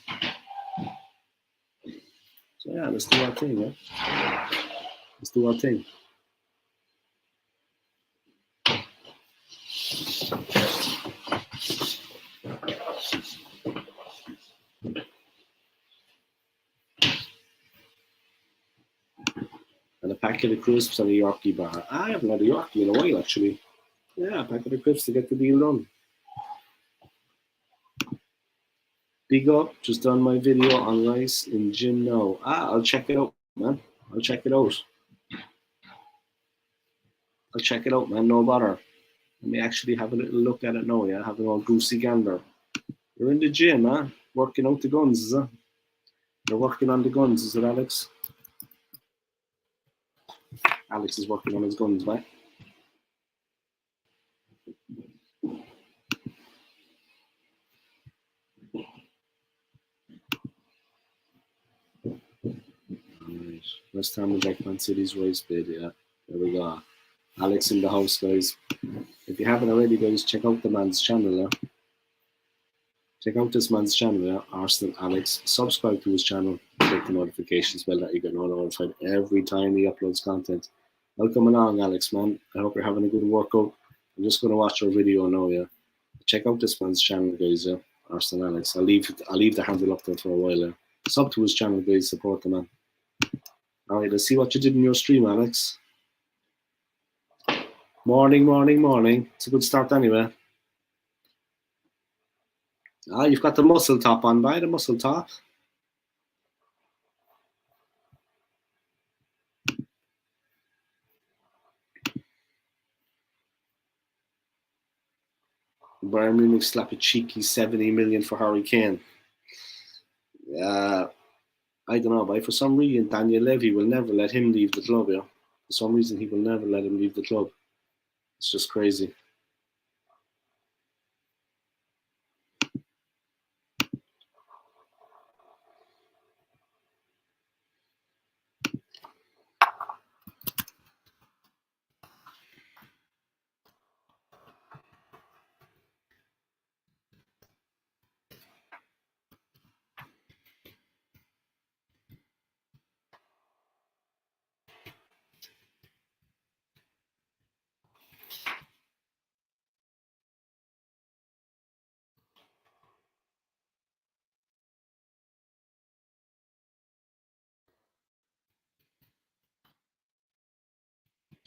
So yeah, let's do our thing, yeah? Let's do our thing. And a packet of crisps and a Yorkie bar. I haven't had a Yorkie in a while, actually. Yeah, a packet of crisps to get the deal done. Big up, just done my video on rice in gym now. I'll check it out, man. I'll check it out. I'll check it out, man, no bother. Let me actually have a little look at it now, yeah? Have an old goosey gander. You're in the gym, huh? Working out the guns, is it? You're working on the guns, is it, Alex? Alex is working on his guns, man. Alright. West Ham and Declan City's race bid, yeah. There we go. Alex in the house, guys. If you haven't already, guys, check out the man's channel, yeah? Check out this man's channel, yeah? Arsenal Alex. Subscribe to his channel. Click the notifications bell that you get notified every time he uploads content. Welcome along, Alex, man. I hope you're having a good workout. I'm just going to watch your video now, yeah. Check out this man's channel, guys, yeah. Arsenal Alex. I'll leave the handle up there for a while, yeah. Sub to his channel, guys. Support the man. All right, let's see what you did in your stream, Alex. Morning, morning, morning. It's a good start anyway. Ah, you've got the muscle top on, by the muscle top. Bayern Munich slap a cheeky 70 million for Harry Kane. I don't know, but for some reason Daniel Levy will never let him leave the club, yeah. For some reason he will never let him leave the club. It's just crazy.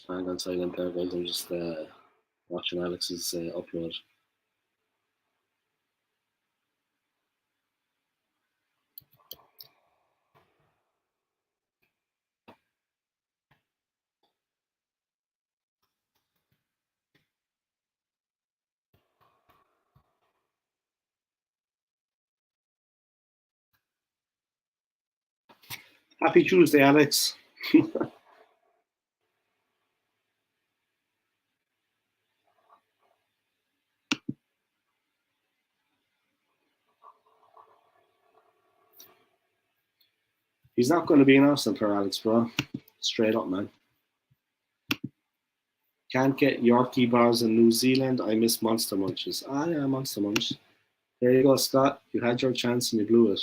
Hang on silent there, guys. I'm just watching Alex's upload. Happy Tuesday, Alex. He's not going to be an Arsenal player, Alex, bro. Straight up, man. Can't get Yorkie bars in New Zealand. I miss Monster Munches. Ah, yeah, Monster Munch. There you go, Scott. You had your chance and you blew it.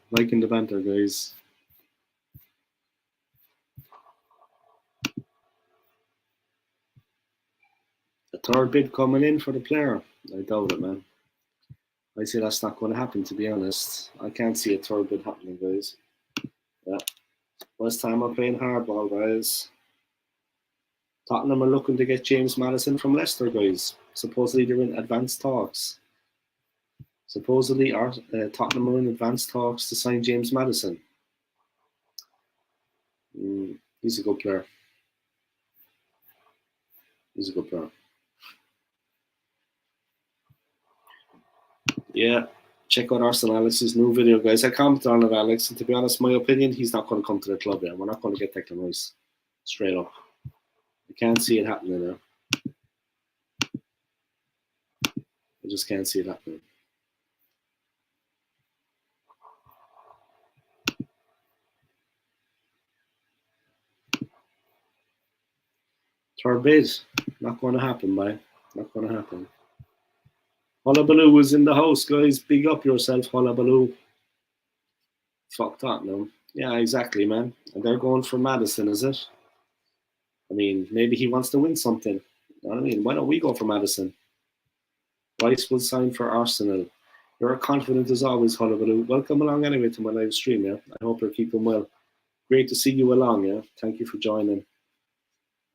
Liking the banter, guys. A third bid coming in for the player. I doubt it, man. I say that's not going to happen, to be honest. I can't see a third bid happening, guys. Yeah. West Ham are playing hardball, guys. Tottenham are looking to get James Maddison from Leicester, guys. Supposedly they're in advanced talks. Supposedly Tottenham are in advanced talks to sign James Maddison. He's a good player. He's a good player. Yeah. Check out Arsenal Alex's new video, guys. I commented on it, Alex, and to be honest, my opinion, he's not going to come to the club yet. We're not going to get Declan Rice. Straight up. I can't see it happening now. I just can't see it happening. Third bid. Not going to happen, man. Not going to happen. Hullabaloo is in the house, guys. Big up yourself, Hullabaloo. Fuck Tottenham. Yeah, exactly, man. And they're going for Maddison, is it? I mean, maybe he wants to win something. You know what I mean? Why don't we go for Maddison? Rice will sign for Arsenal. You're confident as always, Hullabaloo. Welcome along anyway to my live stream, yeah? I hope you're keeping well. Great to see you along, yeah? Thank you for joining.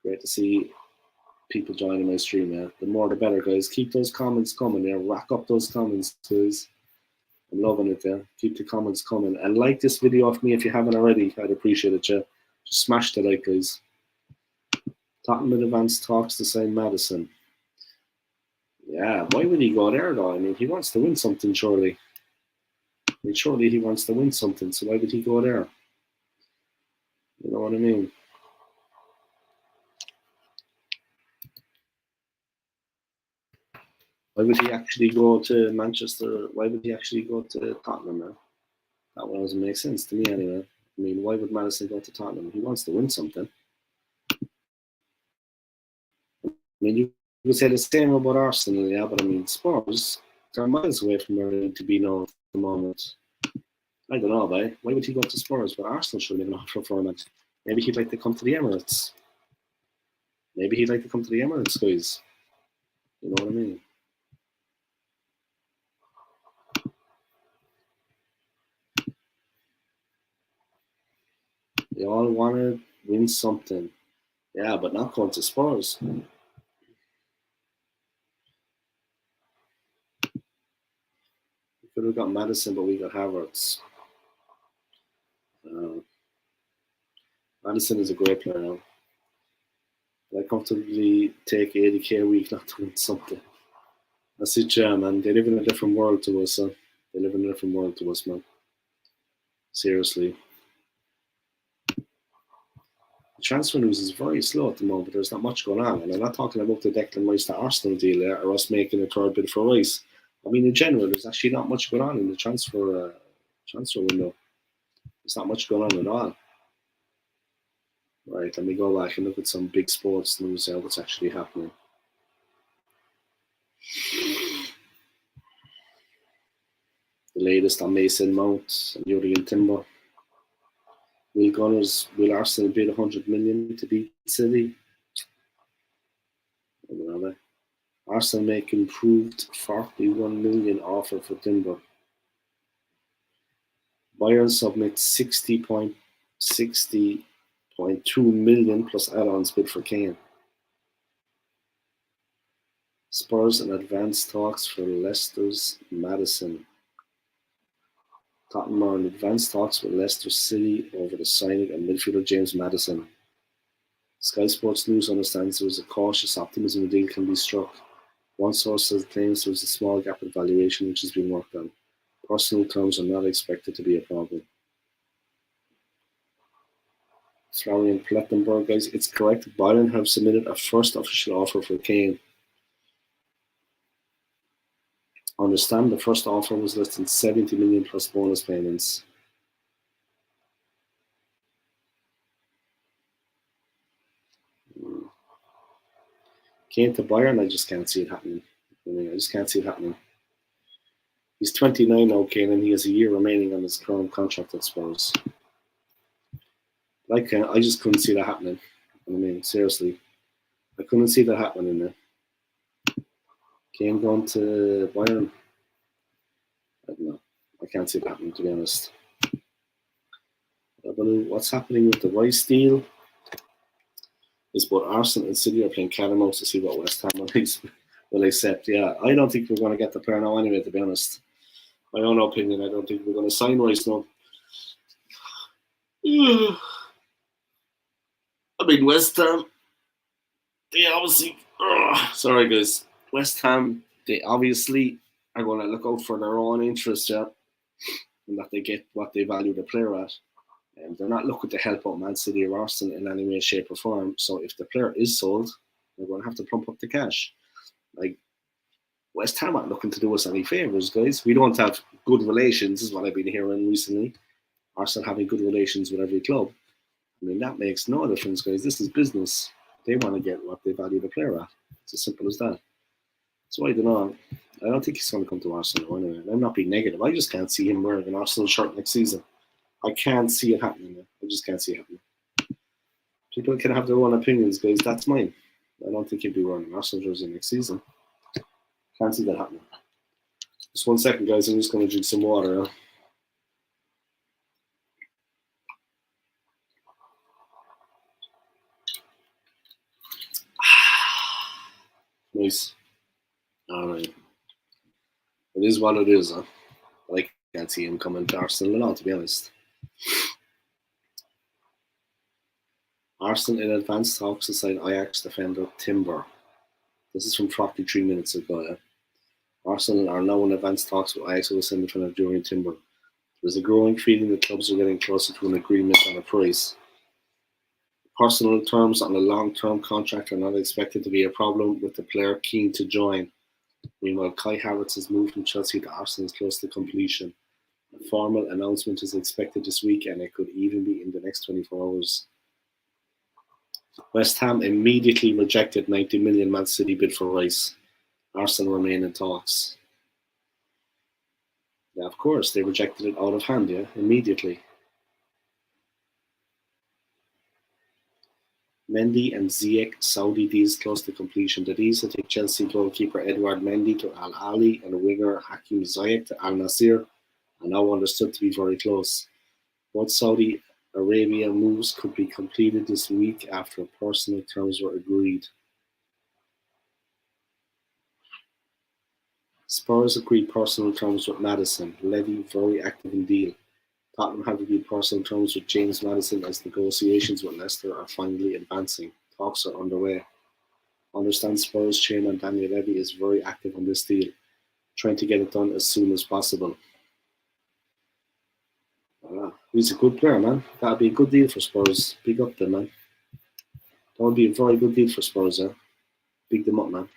Great to see people joining my stream, yeah? The more the better, guys. Keep those comments coming, yeah? Rack up those comments, guys. I'm loving it, yeah? Keep the comments coming. And like this video off me if you haven't already. I'd appreciate it, yeah? Just smash the like, guys. Tottenham advanced talks to sign Maddison. Yeah, why would he go there, though? I mean, he wants to win something, surely. I mean, surely he wants to win something, so why would he go there? You know what I mean? Why would he actually go to Manchester? Why would he actually go to Tottenham now? That one doesn't make sense to me anyway. I mean, why would Maddison go to Tottenham? He wants to win something. I mean, you could say the same about Arsenal, yeah, but I mean, Spurs, they're miles away from where they need to be now the moment. I don't know, but why would he go to Spurs? But Arsenal should have an offer for him. Maybe he'd like to come to the Emirates. Guys. You know what I mean? They all want to win something. Yeah, but not going to Spurs. We could have got Madison, but we got Havertz. Madison is a great player now. I comfortably take 80k a week not to win something. That's it, yeah, man. They live in a different world to us, son. They live in a different world to us, man. Seriously. The transfer news is very slow at the moment. There's not much going on. And I'm not talking about the Declan Rice to Arsenal deal or us making a third bid for Rice. I mean, in general, there's actually not much going on in the transfer window. There's not much going on at all. Right, let me go back and look at some big sports news there, what's actually happening. The latest on Mason Mount and Jurgen Timber. Will Arsenal bid 100 million to beat City? I don't know. Arsenal make improved 41 million offer for Timber. Bayern submits 60.2 million plus add-ons bid for Kane. Spurs in advanced talks for Leicester's Maddison. Tottenham are in advanced talks with Leicester City over the signing of midfielder James Maddison. Sky Sports News understands there is a cautious optimism the deal can be struck. One source claims there is a small gap in valuation which is being worked on. Personal terms are not expected to be a problem. Florian Plettenberg, guys, it's correct. Bayern have submitted a first official offer for Kane. Understand the first offer was less than 70 million plus bonus payments. Kane to Bayern, I just can't see it happening. He's 29 now, Kane, and he has a year remaining on his current contract at Spurs. I just couldn't see that happening. I mean, seriously. I couldn't see that happening in there. Kane going to Bayern. I don't know. I can't see it happening, to be honest. But what's happening with the Rice deal is both Arsenal and City are playing cat and mouse to see what West Ham will accept. Yeah, I don't think we're going to get the player now anyway, to be honest. My own opinion, I don't think we're going to sign Rice now. I mean, West Ham, they obviously... sorry, guys. West Ham, they obviously are going to look out for their own interest, yeah, and that they get what they value the player at. And they're not looking to help out Man City or Arsenal in any way, shape, or form. So if the player is sold, they're going to have to plump up the cash. Like, West Ham aren't looking to do us any favours, guys. We don't have good relations, is what I've been hearing recently. Arsenal having good relations with every club. I mean, that makes no difference, guys. This is business. They want to get what they value the player at. It's as simple as that. So I don't know. I don't think he's going to come to Arsenal anyway. I'm not being negative. I just can't see him wearing an Arsenal shirt next season. I can't see it happening. I just can't see it happening. People can have their own opinions, guys. That's mine. I don't think he'll be wearing an Arsenal jersey next season. Can't see that happening. Just 1 second, guys. I'm just going to drink some water. Nice. All right. It is what it is. But I can't see him coming to Arsenal at all, to be honest. Arsenal in advanced talks to sign Ajax defender Timber. This is from 43 minutes ago. Yeah? Arsenal are now in advanced talks with Ajax with sign defender Jurgen Timber. There's a growing feeling that clubs are getting closer to an agreement on a price. Personal terms on a long-term contract are not expected to be a problem, with the player keen to join. Meanwhile, Kai Havertz's move from Chelsea to Arsenal is close to completion. A formal announcement is expected this week, and it could even be in the next 24 hours. West Ham immediately rejected 90 million Man City bid for Rice. Arsenal remain in talks. Yeah, of course, they rejected it out of hand, yeah, immediately. Mendy and Ziyech, Saudi deals close to completion. The deals to take Chelsea goalkeeper Edouard Mendy to Al Ahly and winger Hakim Ziyech to Al Nassr are now understood to be very close. Both Saudi Arabia moves could be completed this week after personal terms were agreed. Spurs agreed personal terms with Maddison. Levy very active in deal. Tottenham have agreed personal terms with James Maddison as negotiations with Leicester are finally advancing. Talks are underway. I understand Spurs chairman Daniel Levy is very active on this deal, trying to get it done as soon as possible. He's a good player, man. That'd be a good deal for Spurs. Big up them, man. That would be a very good deal for Spurs, eh? Big them up, man.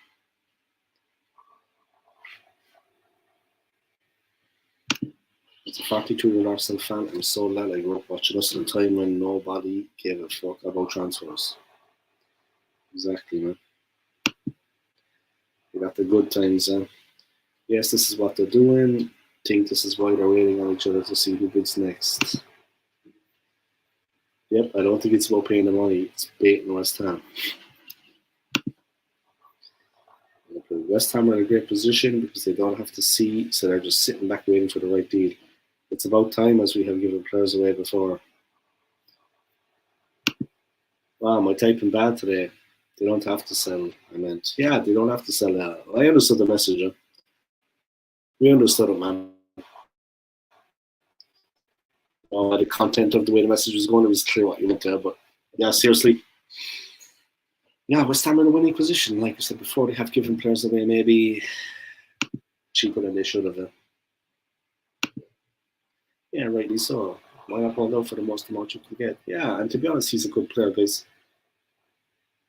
As a 42-year-old Arsenal fan, I'm so glad I grew up watching us at a time when nobody gave a fuck about transfers. Exactly, man. We got the good times, eh? Yes, this is what they're doing. Think this is why they're waiting on each other to see who bids next. Yep, I don't think it's about paying the money. It's baiting West Ham. West Ham are in a great position because they don't have to see, so they're just sitting back waiting for the right deal. It's about time, as we have given players away before. Wow, my typing bad today. They don't have to sell. I meant, yeah, they don't have to sell. I understood the message. We understood it, man. The content of the way the message was going, it was clear what you meant there. But yeah, seriously. Yeah, West Ham are in a winning position. Like I said before, they have given players away maybe cheaper than they should have. Yeah, rightly so. Why not hold out for the most amount you can get? Yeah, and to be honest, he's a good player, guys.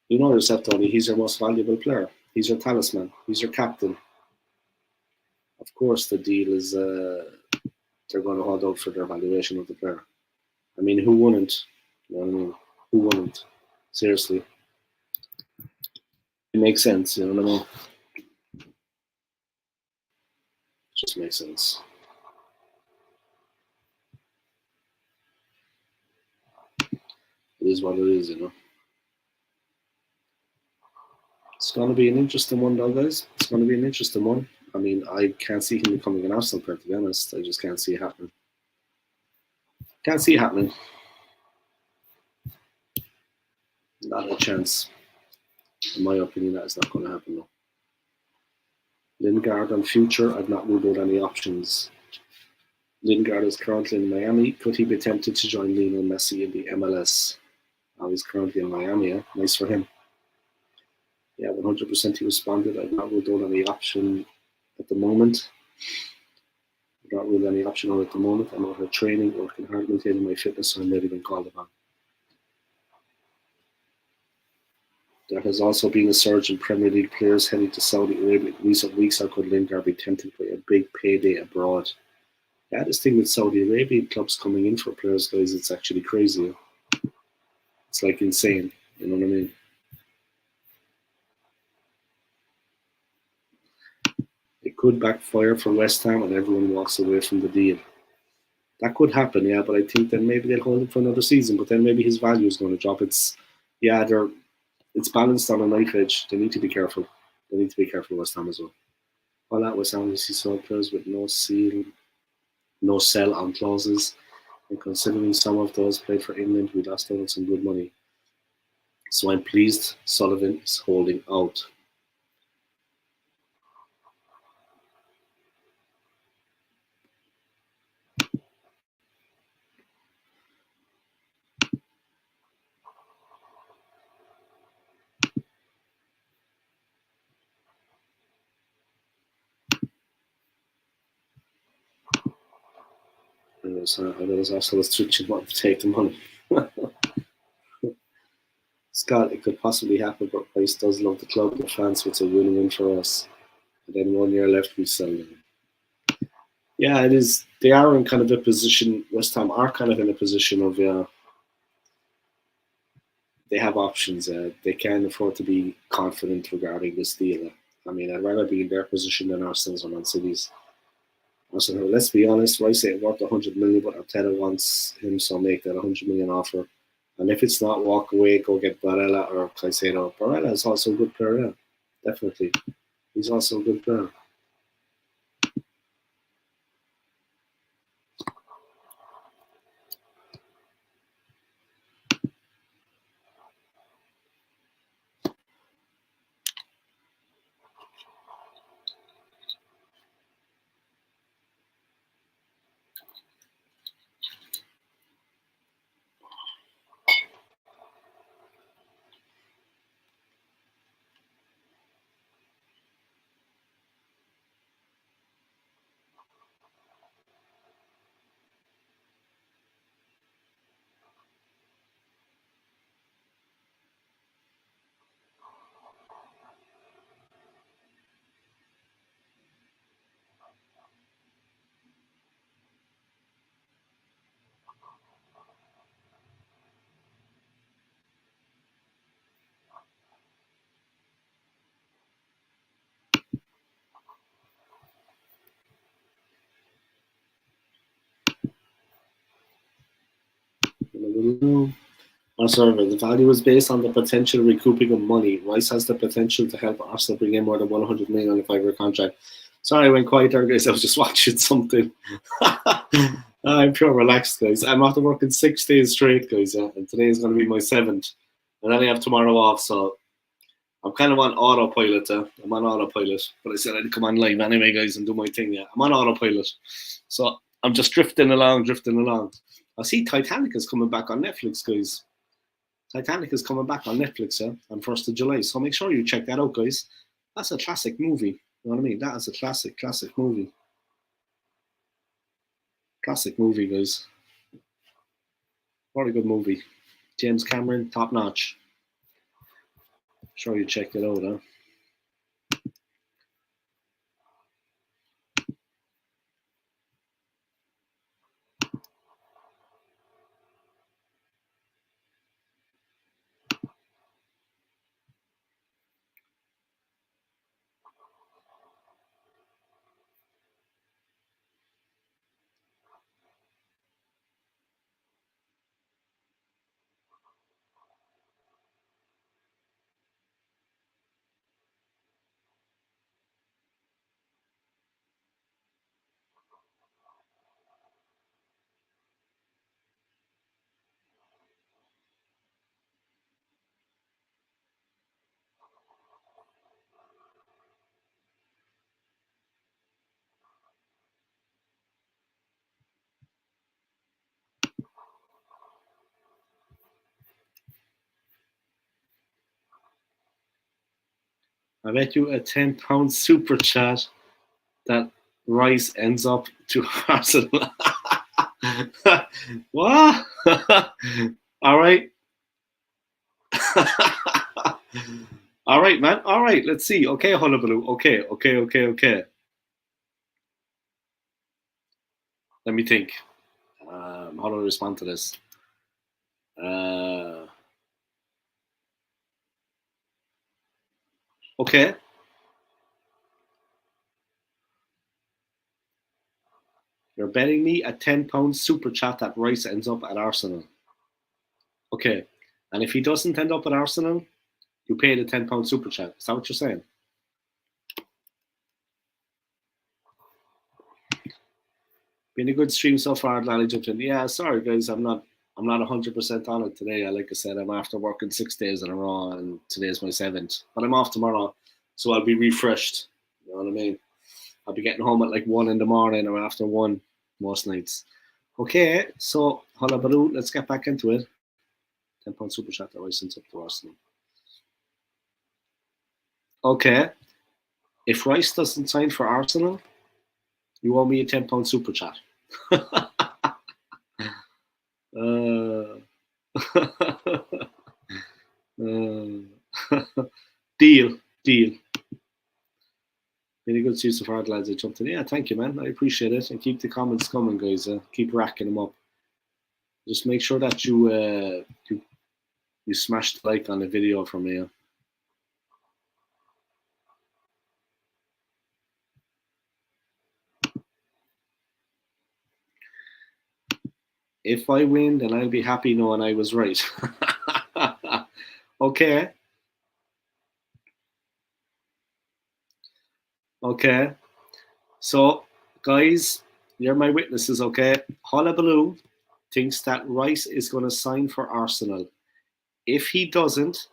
You know yourself, Tony. He's your most valuable player. He's your talisman. He's your captain. Of course, the deal is they're going to hold out for their valuation of the player. I mean, who wouldn't? You know what I mean? Who wouldn't? Seriously. It makes sense, you know what I mean? It just makes sense. It is what it is, you know. It's going to be an interesting one, though, guys. It's going to be an interesting one. I mean, I can't see him becoming an Arsenal player, to be honest. I just can't see it happening. Can't see it happening. Not a chance. In my opinion, that is not going to happen, though. Lingard on future, I've not ruled out any options. Lingard is currently in Miami. Could he be tempted to join Lionel Messi in the MLS? Oh, he's currently in Miami. Eh? Nice for him. Yeah, 100% he responded. I've not ruled out any option at the moment. I've not ruled any option out at the moment. I'm out of training, working hard, maintaining my fitness, so I'm ready been called upon. There has also been a surge in Premier League players heading to Saudi Arabia in recent weeks. How could Lingard be tempted by a big payday abroad? Yeah, this thing with Saudi Arabian clubs coming in for players, guys, it's actually crazy. It's like insane. You know what I mean? It could backfire for West Ham and everyone walks away from the deal. That could happen, yeah, but I think then maybe they'll hold him for another season, but then maybe his value is going to drop. It's balanced on a knife edge. They need to be careful. They need to be careful, West Ham as well. All that West Ham, you see some players with no sell on clauses. And considering some of those played for England, we lost out on some good money. So I'm pleased Sullivan is holding out. I was also switching want to take the money. Scott, it could possibly happen, but Price does love the club. The fans, so it's a win-win for us. And then 1 year left, we sell them. Yeah, it is. They are in kind of a position. West Ham are kind of in a position of they have options. They can afford to be confident regarding this deal. I mean, I'd rather be in their position than Arsenal's or Man City's. So let's be honest, Rice ain't worth 100 million, but Arteta wants him, so make that 100 million offer. And if it's not, walk away, go get Barella or Caicedo. Barella is also a good player, yeah. Definitely. He's also a good player. On survey, the value is based on the potential recouping of money. Rice has the potential to help Arsenal bring in more than 100 million on a 5-year contract. Sorry, I went quiet there, guys. I was just watching something. I'm pure relaxed, guys. I'm after working 6 days straight, guys, and today is going to be my 7th. And then I have tomorrow off, so I'm kind of on autopilot. I'm on autopilot, but I said I'd come on live anyway, guys, and do my thing. Yeah, I'm on autopilot, so I'm just drifting along. I see Titanic is coming back on Netflix, guys. Titanic is coming back on Netflix on 1st of July, so make sure you check that out, guys. That's a classic movie. You know what I mean? That is a classic movie. Classic movie, guys. What a good movie. James Cameron, top notch. Sure you check it out, huh? I bet you a £10 super chat that Rice ends up to Arsenal. What? All right. All right, man. All right, let's see. Okay, Hullabaloo. Okay. Let me think. How do I respond to this? Okay. You're betting me a £10 super chat that Rice ends up at Arsenal. Okay. And if he doesn't end up at Arsenal, you pay the £10 super chat. Is that what you're saying? Been a good stream so far, Lally jumped in. Yeah, sorry guys, I'm not 100% on it today. Like I said, I'm after working 6 days in a row, and today's my 7th. But I'm off tomorrow, so I'll be refreshed. You know what I mean? I'll be getting home at like 1 in the morning or after 1 most nights. Okay, so Hullabaloo, let's get back into it. £10 super chat that Rice sent up to Arsenal. Okay, if Rice doesn't sign for Arsenal, you owe me a £10 super chat. Deal. Really good use of hard lads. I jumped in. Yeah, thank you, man. I appreciate it. And keep the comments coming, guys. Keep racking them up. Just make sure that you smash the like on the video for me. If I win, then I'll be happy knowing I was right. Okay. Okay. So, guys, you're my witnesses, okay? Hullabaloo thinks that Rice is going to sign for Arsenal. If he doesn't,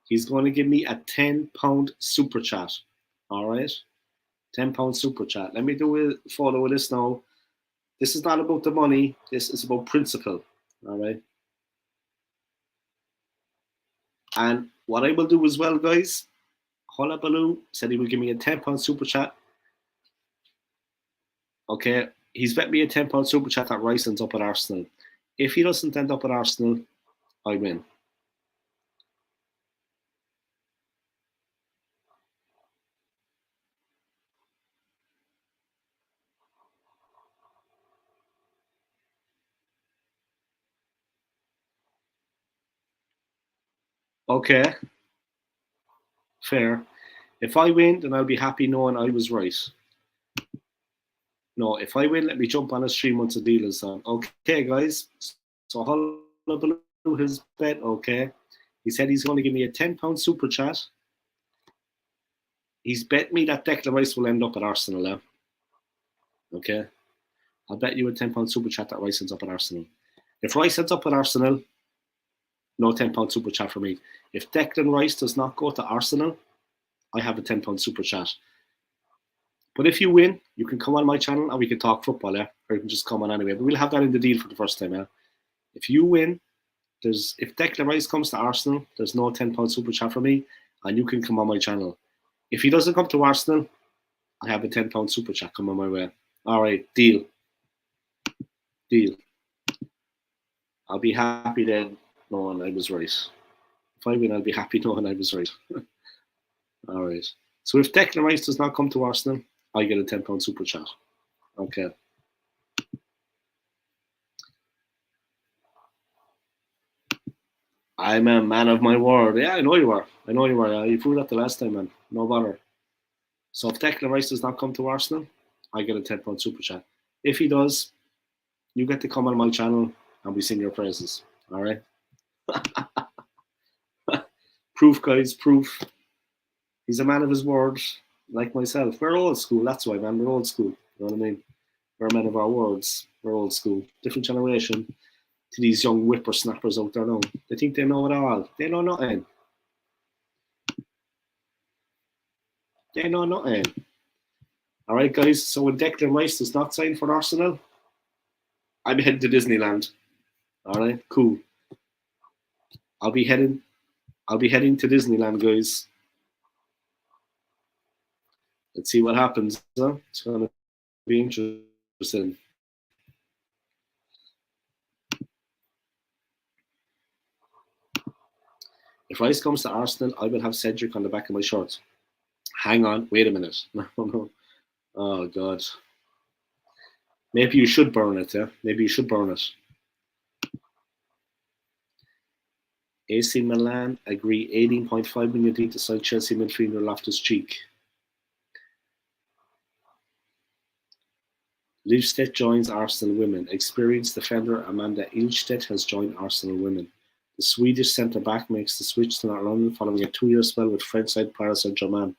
he's going to give me a £10 super chat. All right? £10 super chat. Let me do a photo of this now. This is not about the money. This is about principle. All right? And what I will do as well, guys, Hullabaloo said he will give me a £10 super chat. Okay? He's bet me a £10 super chat that Rice ends up at Arsenal. If he doesn't end up at Arsenal, I win. Okay, fair. If I win, then I'll be happy knowing I was right. No, if I win, let me jump on his 3 months of deal is on. Okay, guys. So Hullabaloo his bet, okay. He said he's going to give me a £10 super chat. He's bet me that Declan Rice will end up at Arsenal now. Okay. I'll bet you a £10 super chat that Rice ends up at Arsenal. If Rice ends up at Arsenal, no £10 super chat for me. If Declan Rice does not go to Arsenal, I have a £10 super chat. But if you win, you can come on my channel and we can talk football, yeah? Or you can just come on anyway. But we'll have that in the deal for the first time, yeah? If you win, if Declan Rice comes to Arsenal, there's no £10 super chat for me, and you can come on my channel. If he doesn't come to Arsenal, I have a £10 super chat coming my way. All right, deal. Deal. I'll be happy then knowing I was right. If I win, I'll be happy knowing I was right. All right. So if Declan Rice does not come to Arsenal, I get a £10 super chat. Okay. I'm a man of my word. Yeah, I know you are. I know you are. You proved that the last time, man. No bother. So if Declan Rice does not come to Arsenal, I get a £10 super chat. If he does, you get to come on my channel and we sing your praises. All right? Proof, guys, proof. He's a man of his word, like myself. We're old school. That's why, man. We're old school. You know what I mean? We're men of our words. We're old school. Different generation to these young whippersnappers out there now. They think they know it all. They know nothing. They know nothing. All right, guys. So when Declan Rice does not sign for Arsenal, I'm heading to Disneyland. All right, cool. I'll be heading to Disneyland, guys. Let's see what happens. Huh? It's gonna be interesting. If Rice comes to Arsenal, I will have Cedric on the back of my shirt. Hang on, wait a minute. No, no. Oh God. Maybe you should burn it, yeah? Maybe you should burn it. AC Milan agree 18.5 million to sign Chelsea midfielder Loftus-Cheek. Liefstedt joins Arsenal women. Experienced defender Amanda Ilstedt has joined Arsenal women. The Swedish centre-back makes the switch to North London following a 2-year spell with French side Paris Saint-Germain.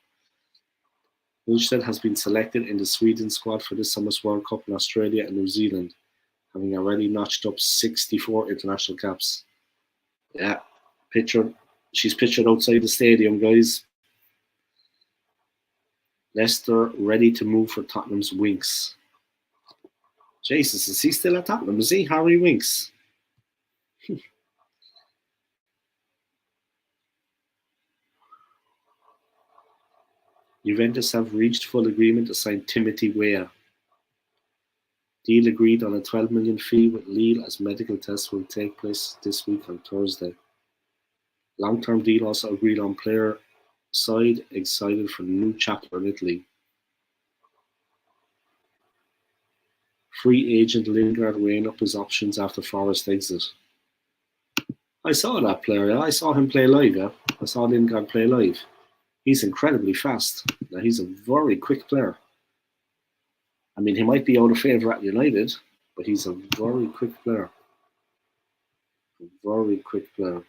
Ilstedt has been selected in the Sweden squad for this summer's World Cup in Australia and New Zealand, having already notched up 64 international caps. Yeah, she's pictured outside the stadium, guys. Leicester ready to move for Tottenham's Winks. Jesus, is he still at Tottenham? Is he Harry Winks? Juventus have reached full agreement to sign Timothy Weah. Deal agreed on a 12 million fee with Lille as medical tests will take place this week on Thursday. Long-term deal also agreed on player side, excited for new chapter in Italy. Free agent Lingard weighing up his options after Forest exit. I saw that player, yeah. I saw him play live, yeah. I saw Lingard play live. He's incredibly fast. Now, he's a very quick player. I mean, he might be out of favour at United, but he's a very quick player. Very quick player.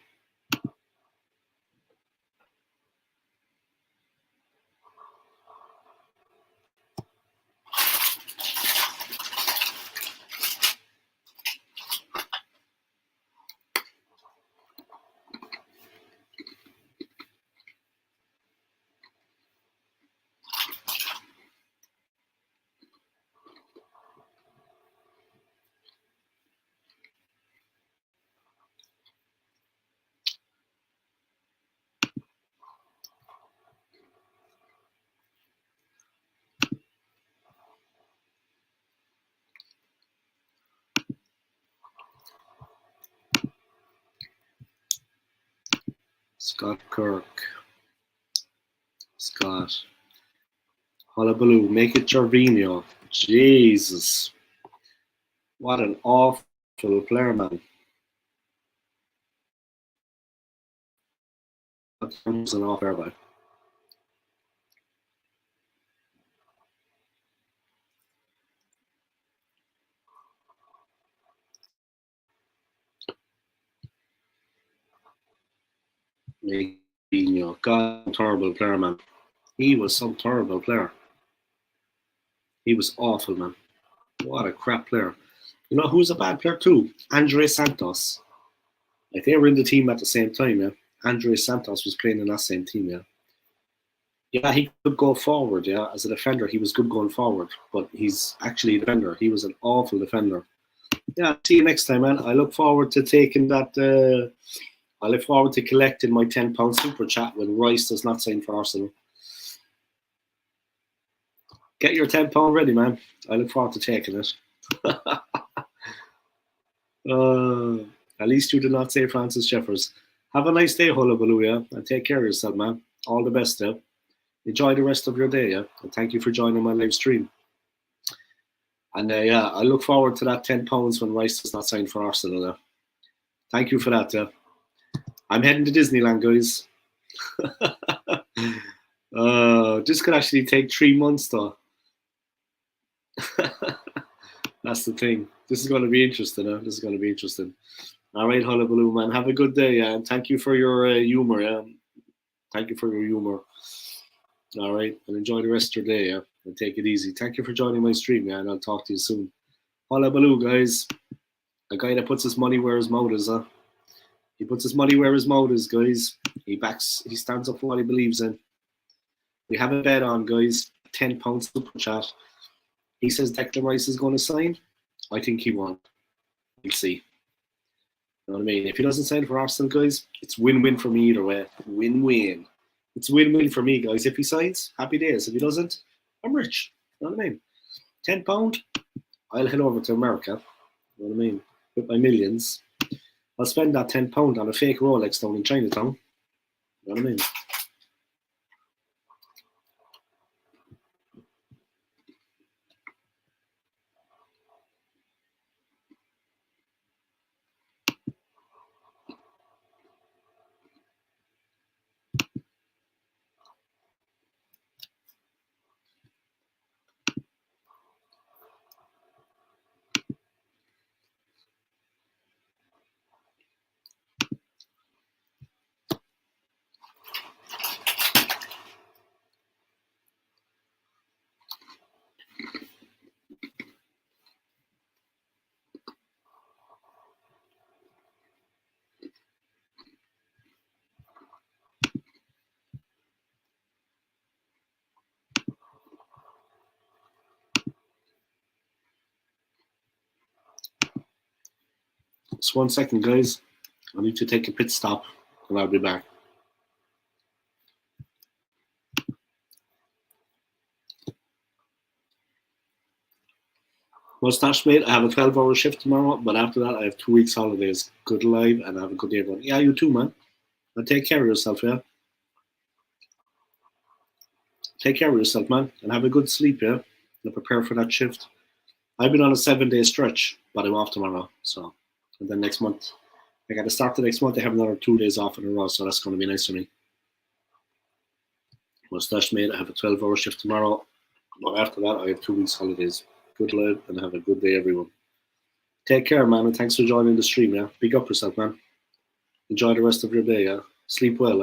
Scott Kirk. Scott. Hullabaloo. Make it Gervinho. Jesus. What an awful player, man. That was an awful player, man. Gervinho. God, terrible player, man. He was some terrible player. He was awful, man. What a crap player. You know who's a bad player too? Andre Santos. Like they were in the team at the same time, yeah. Andre Santos was playing in that same team, yeah. Yeah, he could go forward, yeah. As a defender, he was good going forward, but he's actually a defender. He was an awful defender. Yeah, see you next time, man. I look forward to taking that. I look forward to collecting my £10 super chat when Rice does not sign for Arsenal. Get your £10 ready, man. I look forward to taking it. At least you did not say Francis Jeffers. Have a nice day, Hullabaloo, yeah? And take care of yourself, man. All the best, yeah? Enjoy the rest of your day, yeah? And thank you for joining my live stream. And yeah, I look forward to that £10 when Rice does not sign for Arsenal, yeah? Thank you for that, yeah? I'm heading to Disneyland, guys. This could actually take 3 months, though. That's the thing. This is going to be interesting, huh? This is going to be interesting. All right, Hullabaloo, man. Have a good day, yeah? And thank you for your humor, yeah? Thank you for your humor. All right, and enjoy the rest of your day, yeah? And take it easy. Thank you for joining my stream, yeah? And I'll talk to you soon. Hullabaloo, guys. A guy that puts his money where his mouth is, huh? He puts his money where his mouth is, guys. He stands up for what he believes in. We have a bet on, guys. £10 super chat. He says Declan Rice is going to sign. I think he won't. We'll see. You know what I mean? If he doesn't sign for Arsenal, guys, it's win-win for me either way. Win-win. It's win-win for me, guys. If he signs, happy days. If he doesn't, I'm rich. You know what I mean? £10, I'll head over to America. You know what I mean? With my millions. I'll spend that £10 on a fake Rolex down in Chinatown. You know what I mean? Just 1 second, guys. I need to take a pit stop, and I'll be back. Mustache mate, I have a 12-hour shift tomorrow, but after that, I have 2 weeks holidays. Good live, and have a good day, everyone. Yeah, you too, man. And take care of yourself, yeah? Take care of yourself, man, and have a good sleep, yeah? And prepare for that shift. I've been on a 7-day stretch, but I'm off tomorrow, so. And then next month, I got to start the next month. I have another 2 days off in a row, so that's going to be nice for me. Mustache mate, I have a 12-hour shift tomorrow, but after that, I have 2 weeks holidays. Good live, and have a good day, everyone. Take care, man, and thanks for joining the stream, yeah? Big up yourself, man. Enjoy the rest of your day, yeah? Sleep well,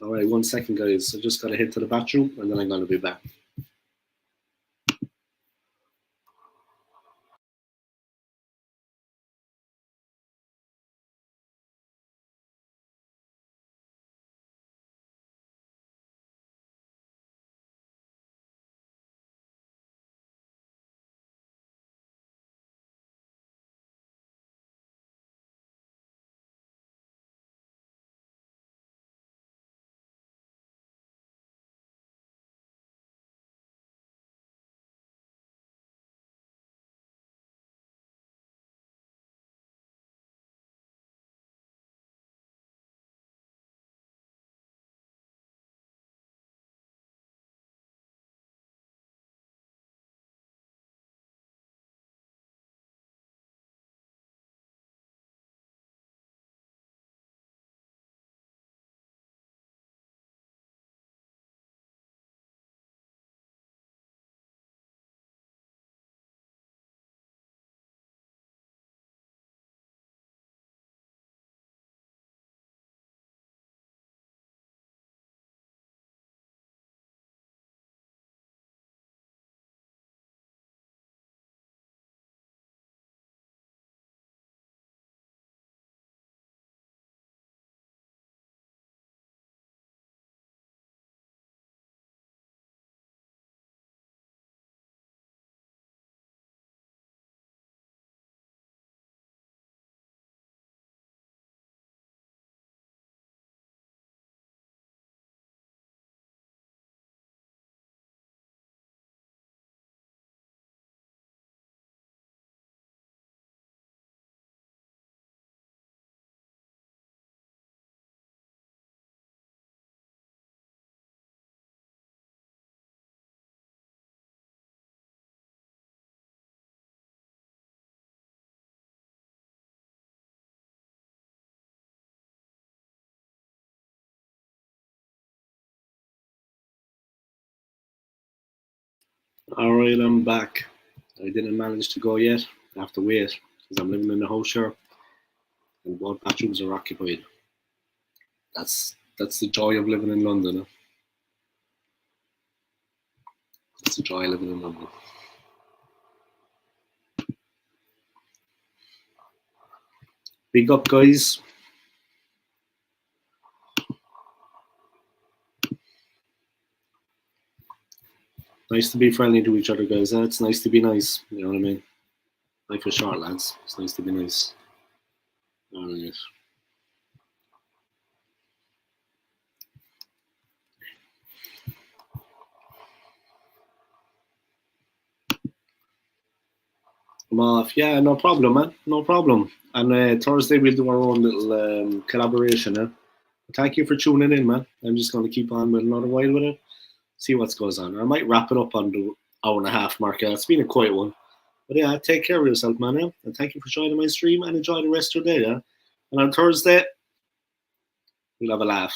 Alright, 1 second, guys. I just gotta head to the bathroom and then I'm gonna be back. Alright, I'm back. I didn't manage to go yet. I have to wait because I'm living in a house here and both bathrooms are occupied. That's the joy of living in London. That's the joy of living in London. Big up, guys. Nice to be friendly to each other, guys. It's nice to be nice. You know what I mean? Life is short, lads. It's nice to be nice. Alright. I'm off. Yeah, no problem, man. No problem. And Thursday we'll do our own little collaboration. Thank you for tuning in, man. I'm just going to keep on with another while with it. See what goes on. I might wrap it up on the hour and a half mark. It's been a quiet one. But yeah, take care of yourself, man. Yeah? And thank you for joining my stream and enjoy the rest of your day. Yeah? And on Thursday, we'll have a laugh.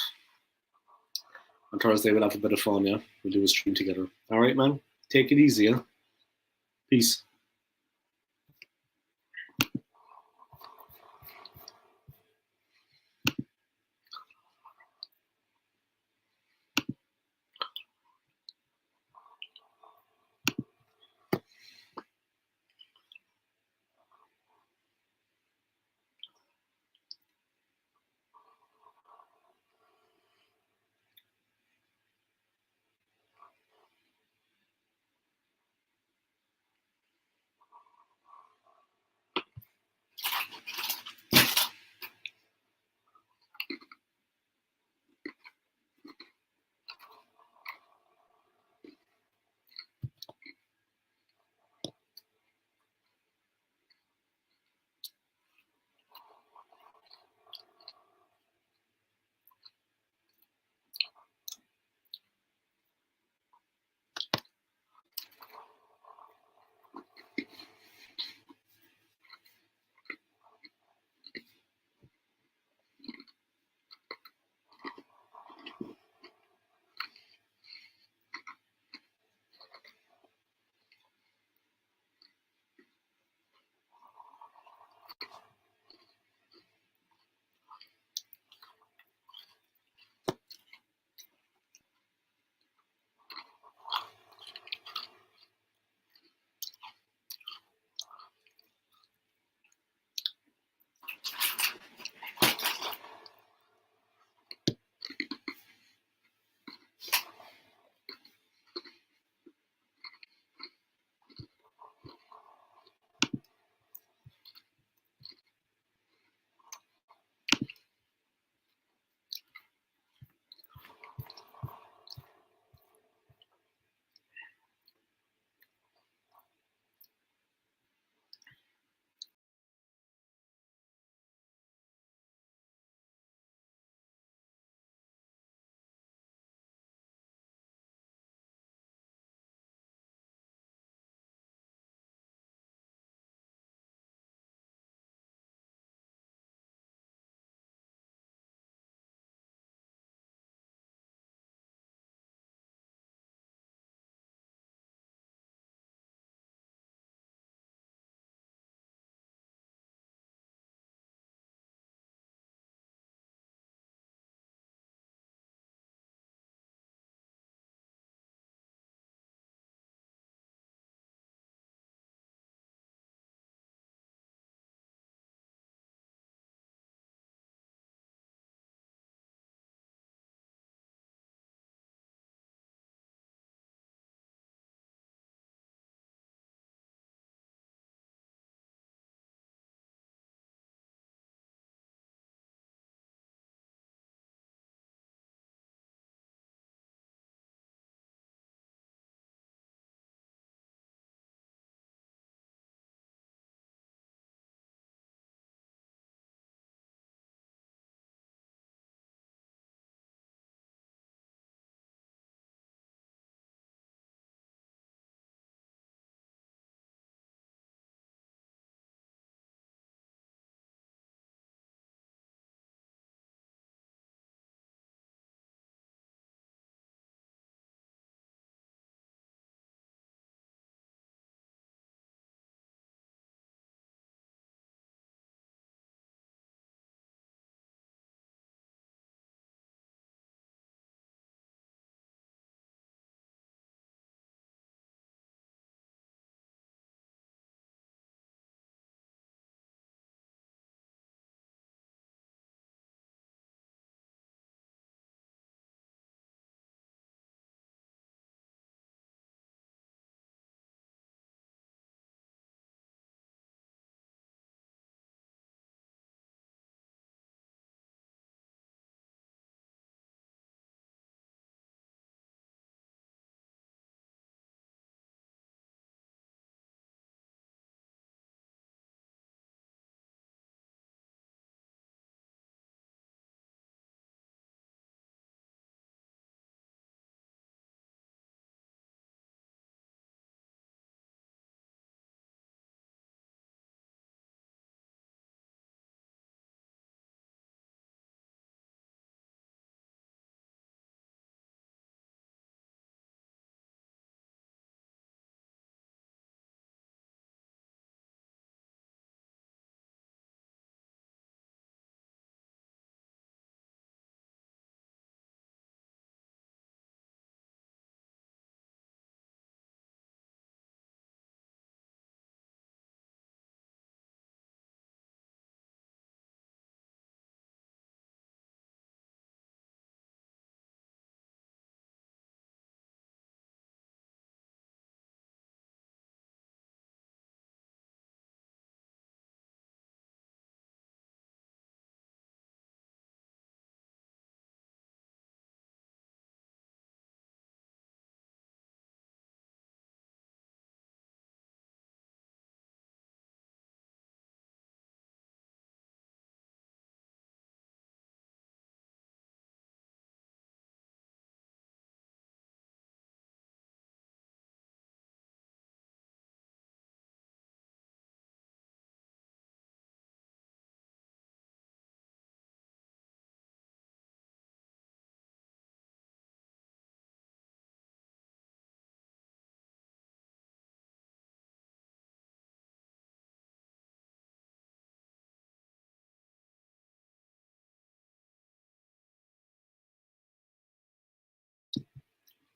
On Thursday, we'll have a bit of fun. Yeah, we'll do a stream together. All right, man. Take it easy. Yeah. Peace.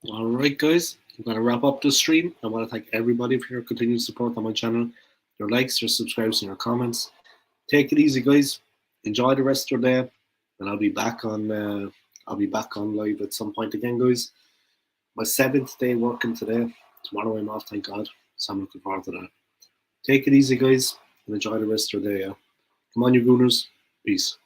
All right, guys, I'm going to wrap up the stream. I want to thank everybody for your continued support on my channel, your likes, your subscribes, and your comments. Take it easy, guys. Enjoy the rest of your day, and I'll be back on. Live at some point again, guys. My 7th day working today. Tomorrow I'm off, thank God. So I'm looking forward to that. Take it easy, guys, and enjoy the rest of your day. Yeah? Come on, you gooners. Peace.